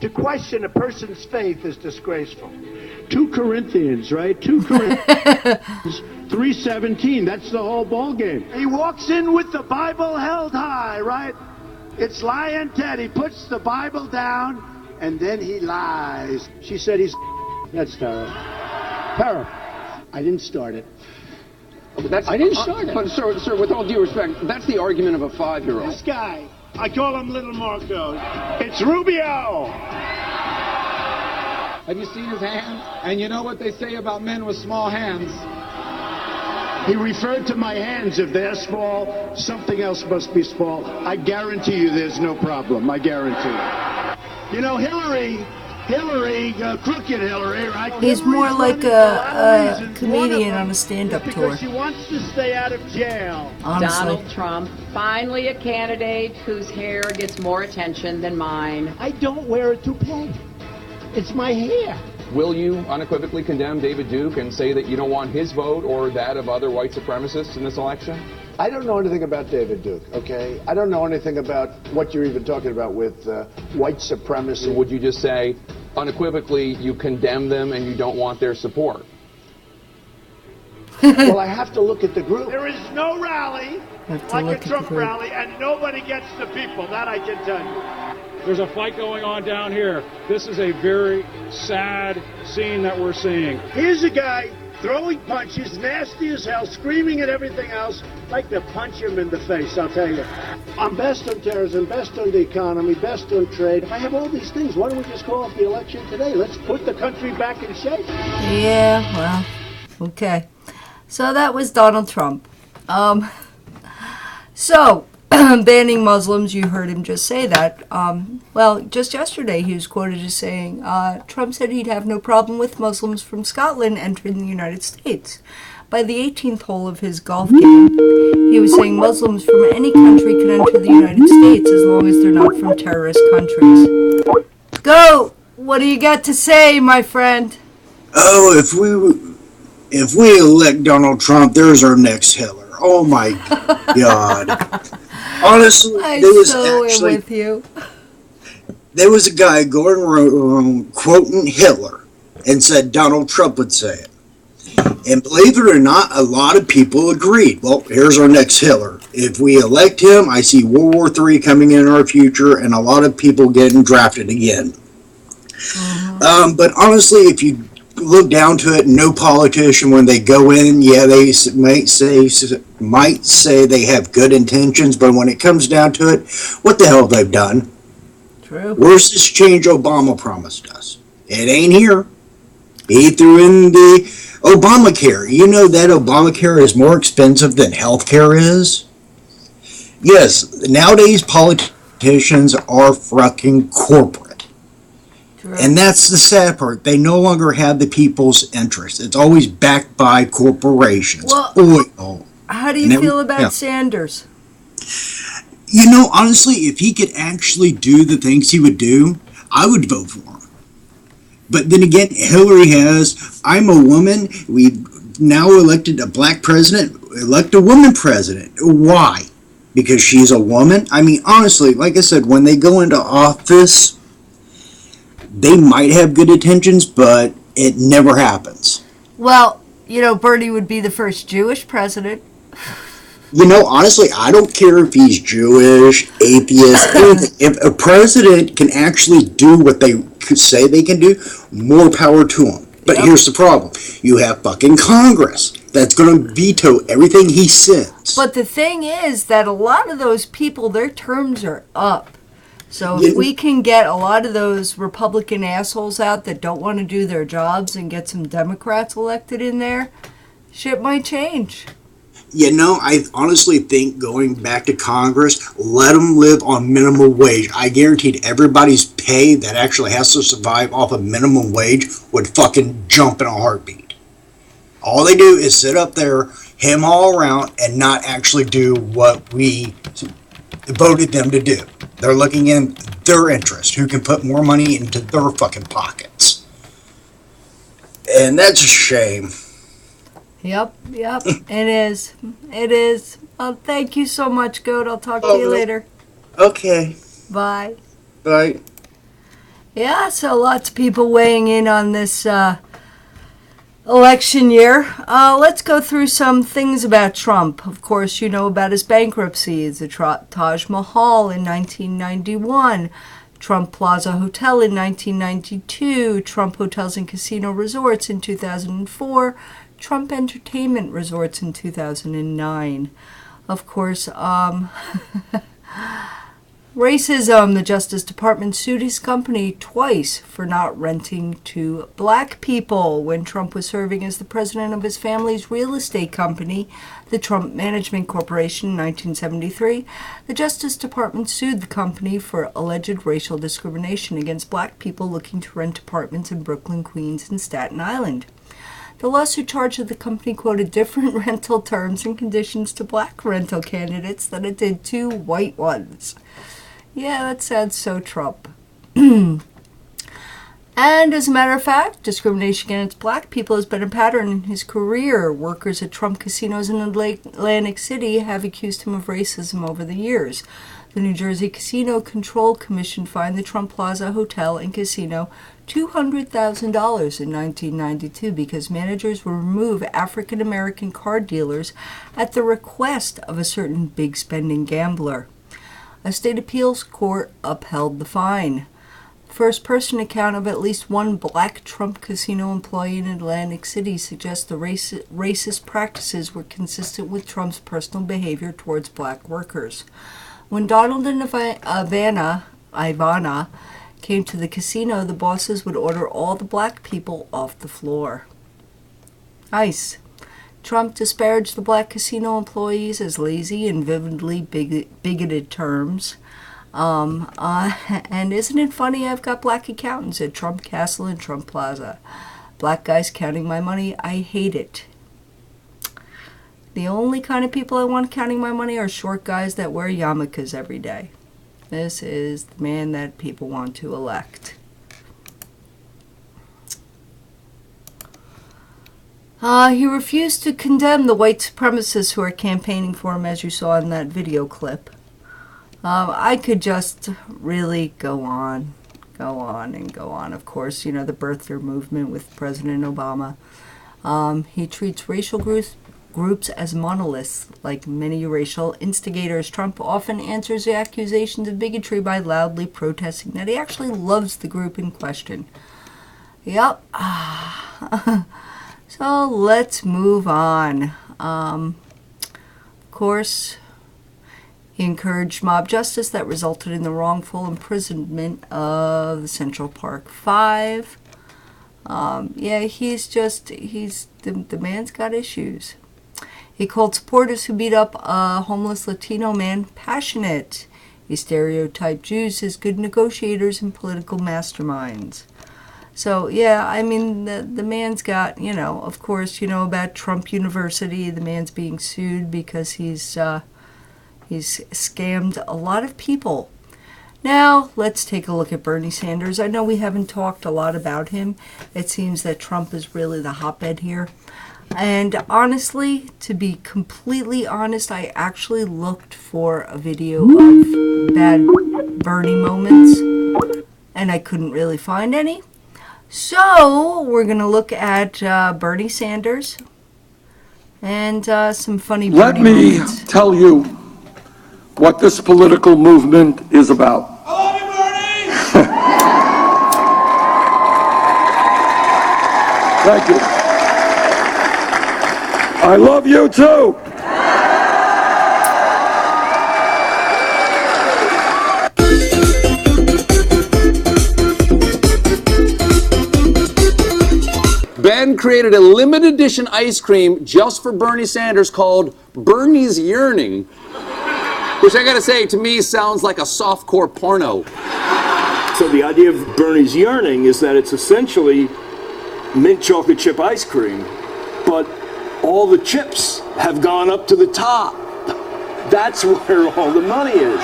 to question a person's faith is disgraceful. 2 Corinthians, right? 2 Corinthians 3:17. That's the whole ball game. He walks in with the Bible held high, right? It's Lion Ted. He puts the Bible down, and then he lies. She said he's... That's Tara. Tara, I didn't start it. I didn't start it. But, sir, with all due respect, that's the argument of a 5-year-old. This guy, I call him Little Marco. It's Rubio. Have you seen his hands? And you know what they say about men with small hands? He referred to my hands. If they're small, something else must be small. I guarantee you there's no problem. I guarantee. You know, Hillary, crooked Hillary, right? He's more like a comedian on a stand-up tour. Because she wants to stay out of jail. Honestly. Donald Trump, finally a candidate whose hair gets more attention than mine. I don't wear a toupee. It's my hair. Will you unequivocally condemn David Duke and say that you don't want his vote or that of other white supremacists in this election? I don't know anything about David Duke, okay? I don't know anything about what you're even talking about with white supremacy. So would you just say, unequivocally, you condemn them and you don't want their support? Well, I have to look at the group. There is no rally like a Trump rally, and nobody gets the people. That I can tell you. There's a fight going on down here. This is a very sad scene that we're seeing. Here's a guy throwing punches, nasty as hell, screaming at everything else. Like to punch him in the face, I'll tell you. I'm best on terrorism, best on the economy, best on trade. If I have all these things, why don't we just call off the election today? Let's put the country back in shape. Yeah, well, okay. So that was Donald Trump. So, banning Muslims, you heard him just say that. Well, just yesterday he was quoted as saying, Trump said he'd have no problem with Muslims from Scotland entering the United States. By the 18th hole of his golf game, he was saying Muslims from any country can enter the United States as long as they're not from terrorist countries. Go! What do you got to say, my friend? Oh, if we elect Donald Trump, there's our next Hitler. Oh my God. Honestly, with you. There was a guy going around quoting Hitler and said Donald Trump would say it. And believe it or not, a lot of people agreed. Well, here's our next Hitler. If we elect him, I see World War III coming in our future and a lot of people getting drafted again. But honestly, if you look down to it, no politician, when they go in, yeah, they might say they have good intentions, but when it comes down to it, what the hell they've done? True. Where's this change Obama promised us? It ain't here. He threw in the Obamacare. You know that Obamacare is more expensive than healthcare is? Yes, nowadays politicians are fucking corporate. True. And that's the sad part. They no longer have the people's interest. It's always backed by corporations. Well, oil. How do you feel about Sanders? You know, honestly, if he could actually do the things he would do, I would vote for him. But then again, Hillary has, I'm a woman, we now elected a black president, elect a woman president. Why? Because she's a woman? I mean, honestly, like I said, when they go into office, they might have good intentions, but it never happens. Well, you know, Bernie would be the first Jewish president. You know, honestly, I don't care if he's Jewish, atheist, anything. If a president can actually do what they say they can do, more power to him. But here's the problem. You have fucking Congress that's going to veto everything he sends. But the thing is that a lot of those people, their terms are up. So if we can get a lot of those Republican assholes out that don't want to do their jobs and get some Democrats elected in there, shit might change. You know, I honestly think going back to Congress, let them live on minimum wage. I guaranteed everybody's pay that actually has to survive off of minimum wage would fucking jump in a heartbeat. All they do is sit up there, hem all around, and not actually do what we voted them to do. They're looking in their interest, who can put more money into their fucking pockets. And that's a shame. Yep, it is. It is. Well, thank you so much, Goat. I'll talk to you later. Okay. Bye. Bye. Yeah, so lots of people weighing in on this election year. Let's go through some things about Trump. Of course, you know about his bankruptcy, the Taj Mahal in 1991, Trump Plaza Hotel in 1992, Trump Hotels and Casino Resorts in 2004, Trump Entertainment Resorts in 2009. Of course, racism. The Justice Department sued his company twice for not renting to black people when Trump was serving as the president of his family's real estate company, the Trump Management Corporation, in 1973. The Justice Department sued the company for alleged racial discrimination against black people looking to rent apartments in Brooklyn, Queens, and Staten Island. The lawsuit charged that the company quoted different rental terms and conditions to black rental candidates than it did to white ones. Yeah, that sounds so Trump. And as a matter of fact, discrimination against black people has been a pattern in his career. Workers at Trump casinos in Atlantic City have accused him of racism over the years. The New Jersey Casino Control Commission fined the Trump Plaza Hotel and Casino $200,000 in 1992 because managers would remove African-American card dealers at the request of a certain big-spending gambler. A state appeals court upheld the fine. First-person account of at least one black Trump casino employee in Atlantic City suggests the racist practices were consistent with Trump's personal behavior towards black workers. When Donald and Ivana came to the casino, the bosses would order all the black people off the floor. Nice. Trump disparaged the black casino employees as lazy and vividly bigoted terms. And isn't it funny, I've got black accountants at Trump Castle and Trump Plaza. Black guys counting my money, I hate it. The only kind of people I want counting my money are short guys that wear yarmulkes every day. This is the man that people want to elect. He refused to condemn the white supremacists who are campaigning for him, as you saw in that video clip. I could just really go on. Of course, you know, the birther movement with President Obama. He treats racial groups as monoliths. Like many racial instigators, Trump often answers the accusations of bigotry by loudly protesting that he actually loves the group in question. Yep. So let's move on. Of course, he encouraged mob justice that resulted in the wrongful imprisonment of the Central Park Five. Yeah, the man's got issues. He called supporters who beat up a homeless Latino man passionate. He stereotyped Jews as good negotiators and political masterminds. So, yeah, I mean, the man's got, of course, about Trump University. The man's being sued because he's scammed a lot of people. Now, let's take a look at Bernie Sanders. I know we haven't talked a lot about him. It seems that Trump is really the hotbed here. And honestly, to be completely honest, I actually looked for a video of bad Bernie moments, and I couldn't really find any. So, we're going to look at Bernie Sanders and some funny Bernie moments. Let me tell you what this political movement is about. Thank you. I love you too. Ben created a limited edition ice cream just for Bernie Sanders called Bernie's Yearning, which I gotta say, to me, sounds like a softcore porno. So the idea of Bernie's Yearning is that it's essentially mint chocolate chip ice cream, but all the chips have gone up to the top. That's where all the money is.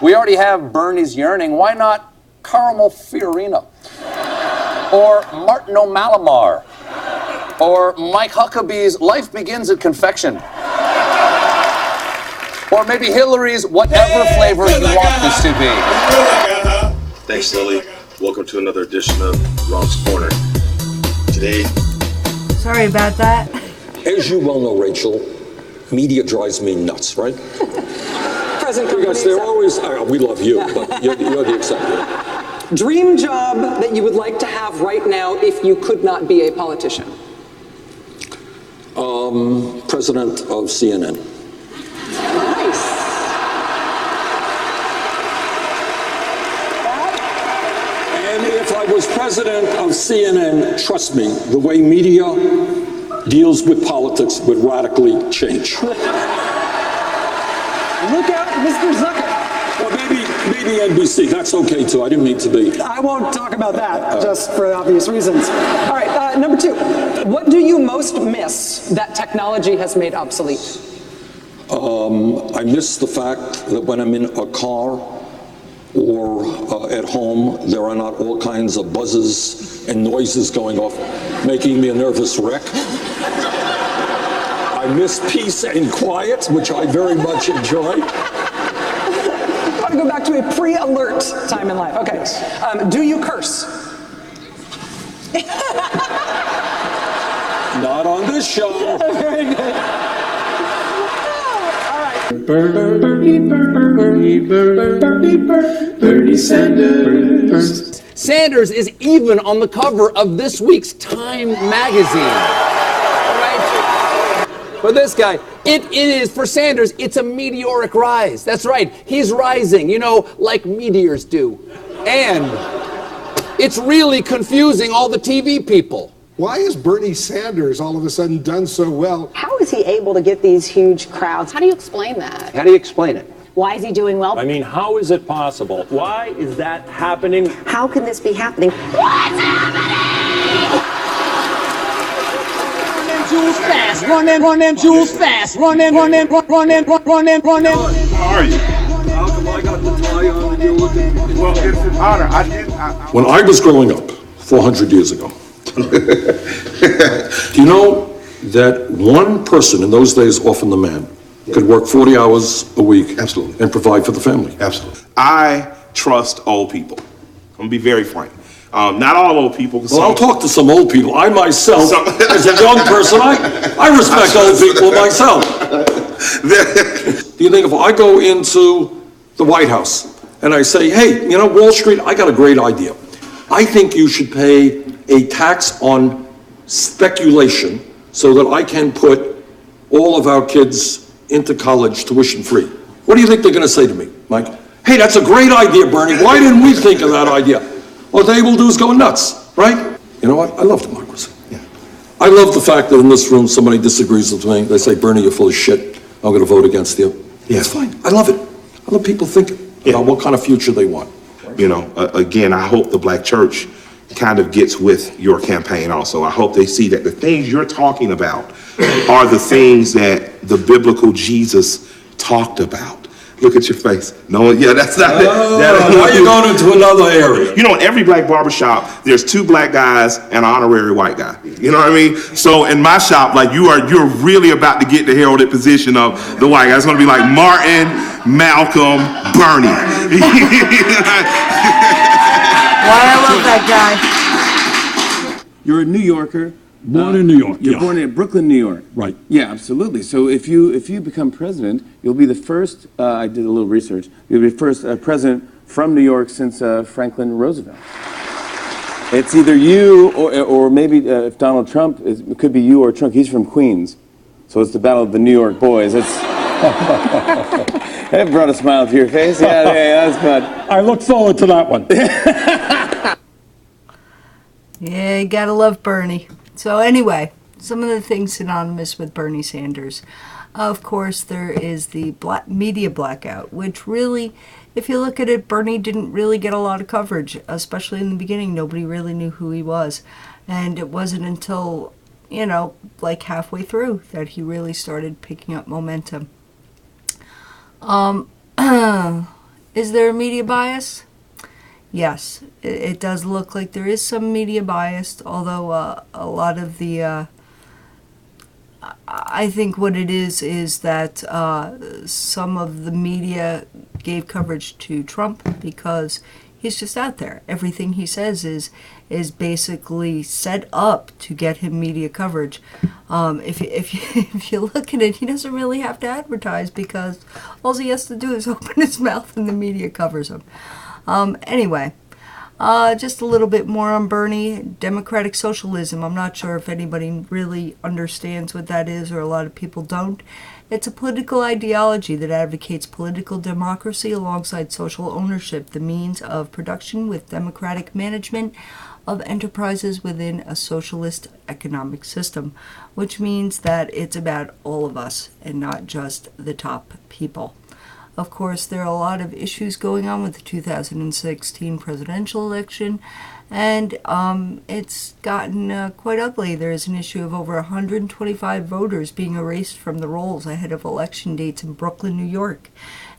We already have Bernie's Yearning. Why not Caramel Fiorino? Or Martin O'Malamar? Or Mike Huckabee's Life Begins at Confection? Or maybe Hillary's Whatever Flavor You Want This to Be? Thanks, Lily. Welcome to another edition of Ron's Corner. Today... Sorry about that. As you well know, Rachel, media drives me nuts, right? Present because they're always, we love you, but you're the exception. Dream job that you would like to have right now if you could not be a politician? President of CNN. Nice. And if I was president of CNN, trust me, the way media deals with politics would radically change. Look out, Mr. Zucker. Well, maybe NBC. That's okay, too. I didn't mean to be. I won't talk about that, just for obvious reasons. All right, number two. What do you most miss that technology has made obsolete? I miss the fact that when I'm in a car or at home, there are not all kinds of buzzes and noises going off, making me a nervous wreck. I miss peace and quiet, which I very much enjoy. I want to go back to a pre-alert time in life. Okay. Do you curse? Not on this show. Very good. Bernie Sanders. Sanders is even on the cover of this week's Time magazine. All right? For this guy, it is, for Sanders, it's a meteoric rise. That's right, he's rising, like meteors do. And it's really confusing all the TV people. Why is Bernie Sanders all of a sudden done so well? How is he able to get these huge crowds? How do you explain that? How do you explain it? Why is he doing well? I mean, how is it possible? Why is that happening? How can this be happening? What's happening? Run them jewels fast. Run them. How are you? How come I got the tie on and you're looking? Well, it's an honor. When I was growing up, 400 years ago, do you know that one person in those days, often the man, could work 40 hours a week and provide for the family? Absolutely. I trust old people. I'm going to be very frank. Not all old people. Well, I'll talk to some old people. I myself, as a young person, I respect old people myself. Do you think if I go into the White House and I say, hey, Wall Street, I got a great idea. I think you should pay a tax on speculation so that I can put all of our kids into college tuition free. What do you think they're going to say to me, Mike? Hey, that's a great idea, Bernie. Why didn't we think of that idea? what they will do is go nuts, right? You know what? I love democracy. I love the fact that in this room somebody disagrees with me. They say, Bernie, you're full of shit. I'm going to vote against you. Yeah, it's fine. I love it. I love people thinking about what kind of future they want. You know, again, I hope the black church kind of gets with your campaign also. I hope they see that the things you're talking about are the things that the biblical Jesus talked about. Look at your face. No, yeah, that's not it. Now you're going into another area. You know, in every black barbershop, there's 2 black guys and an honorary white guy. You know what I mean? So in my shop, like you're really about to get the heralded position of the white guy. It's going to be like Martin, Malcolm, Bernie. Why I love that guy. You're a New Yorker. Born in New York. You're born in Brooklyn, New York. Right. Yeah, absolutely. So if you become president, you'll be the first. I did a little research. You'll be the first president from New York since Franklin Roosevelt. It's either you or maybe if Donald Trump it could be you or Trump. He's from Queens, so it's the battle of the New York boys. It's that brought a smile to your face. Yeah, that's good. I look forward to that one. Yeah, you gotta love Bernie. So anyway, some of the things synonymous with Bernie Sanders. Of course, there is the media blackout, which really, if you look at it, Bernie didn't really get a lot of coverage, especially in the beginning. Nobody really knew who he was. And it wasn't until, like halfway through that he really started picking up momentum. Is there a media bias? Yes, it does look like there is some media bias, although a lot of the, I think what it is that some of the media gave coverage to Trump because he's just out there. Everything he says is basically set up to get him media coverage. If you look at it, he doesn't really have to advertise because all he has to do is open his mouth and the media covers him. Anyway, just a little bit more on Bernie. Democratic socialism. I'm not sure if anybody really understands what that is, or a lot of people don't. It's a political ideology that advocates political democracy alongside social ownership, the means of production with democratic management of enterprises within a socialist economic system, which means that it's about all of us and not just the top people. Of course, there are a lot of issues going on with the 2016 presidential election, and it's gotten quite ugly. There is an issue of over 125 voters being erased from the rolls ahead of election dates in Brooklyn, New York.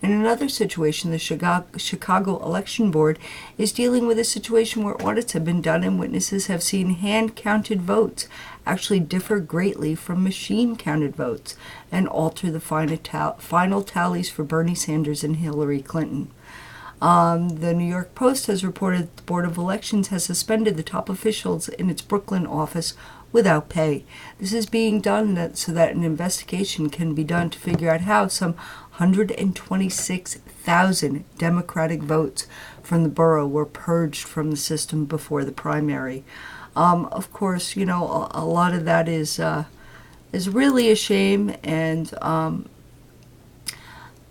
In another situation, the Chicago Election Board is dealing with a situation where audits have been done and witnesses have seen hand-counted votes actually differ greatly from machine-counted votes and alter the final tallies for Bernie Sanders and Hillary Clinton. The New York Post has reported the Board of Elections has suspended the top officials in its Brooklyn office without pay. This is being done so that an investigation can be done to figure out how some 126,000 Democratic votes from the borough were purged from the system before the primary. Of course, a lot of that is really a shame, and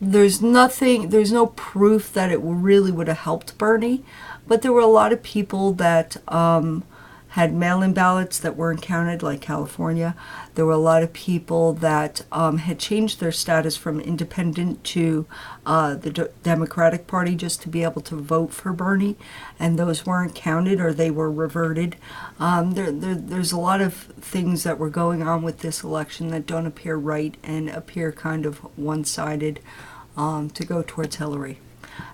there's no proof that it really would have helped Bernie, but there were a lot of people that had mail-in ballots that weren't counted, like California. There were a lot of people that had changed their status from independent to the Democratic Party just to be able to vote for Bernie, and those weren't counted or they were reverted. There's a lot of things that were going on with this election that don't appear right and appear kind of one-sided to go towards Hillary.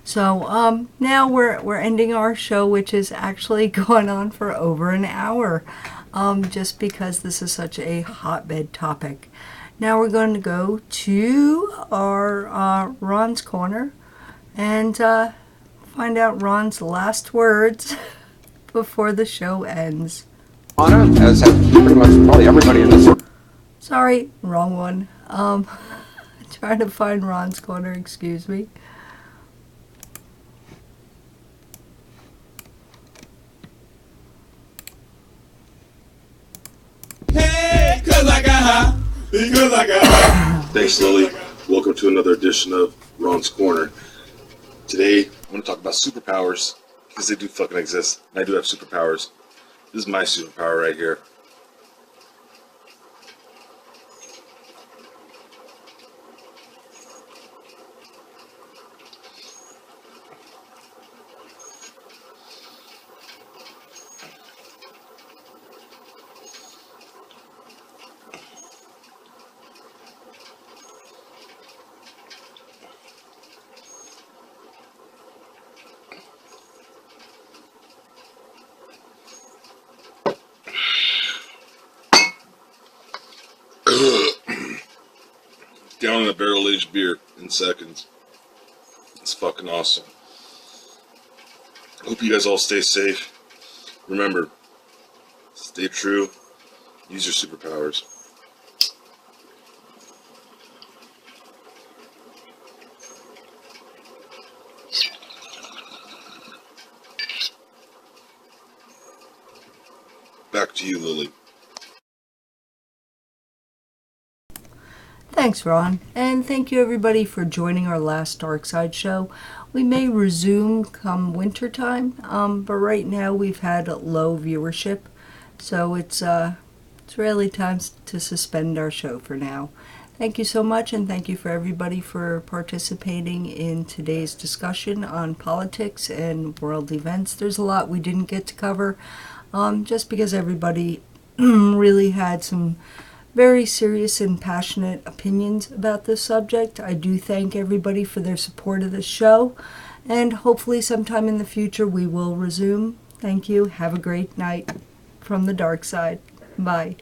So now we're ending our show, which is actually going on for over an hour, just because this is such a hotbed topic. Now we're going to go to our Ron's Corner and find out Ron's last words before the show ends. Honor, as have pretty much probably everybody in this. Sorry, wrong one. Trying to find Ron's Corner, excuse me. Hey, 'cause I got high, because I got high. Thanks, Lily. Welcome to another edition of Ron's Corner. Today, I'm going to talk about superpowers Because they do fucking exist. And I do have superpowers. This is my superpower right here. Down in a barrel-aged beer in seconds. It's fucking awesome. Hope you guys all stay safe. Remember, stay true. Use your superpowers. Back to you, Lily. Thanks, Ron, and thank you everybody for joining our last Darkside show. We may resume come wintertime, but right now we've had low viewership, so it's really time to suspend our show for now. Thank you so much, and thank you for everybody for participating in today's discussion on politics and world events. There's a lot we didn't get to cover, just because everybody really had some very serious and passionate opinions about this subject. I do thank everybody for their support of this show, and hopefully sometime in the future we will resume. Thank you. Have a great night from the dark side. Bye.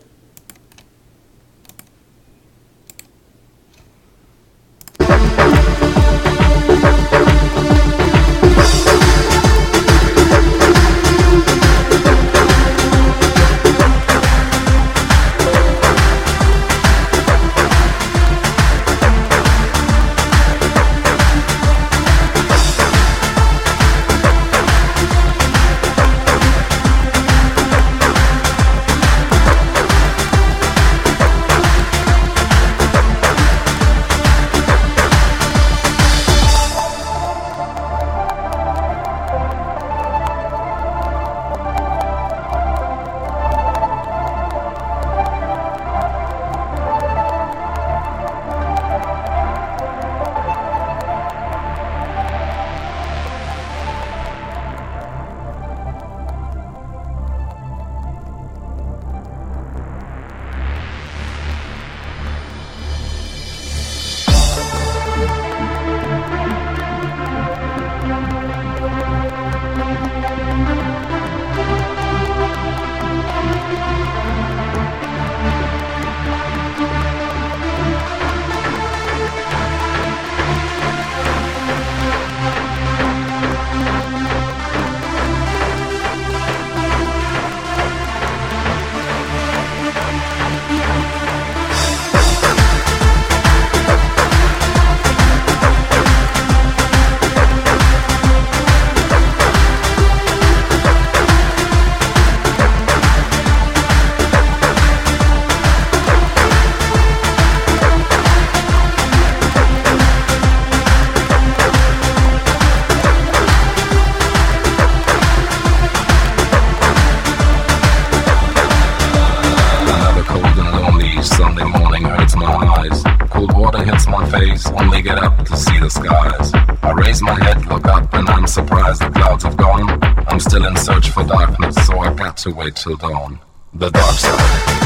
Only get up to see the skies. I raise my head, look up, and I'm surprised the clouds have gone. I'm still in search for darkness, so I got to wait till dawn. The dark side.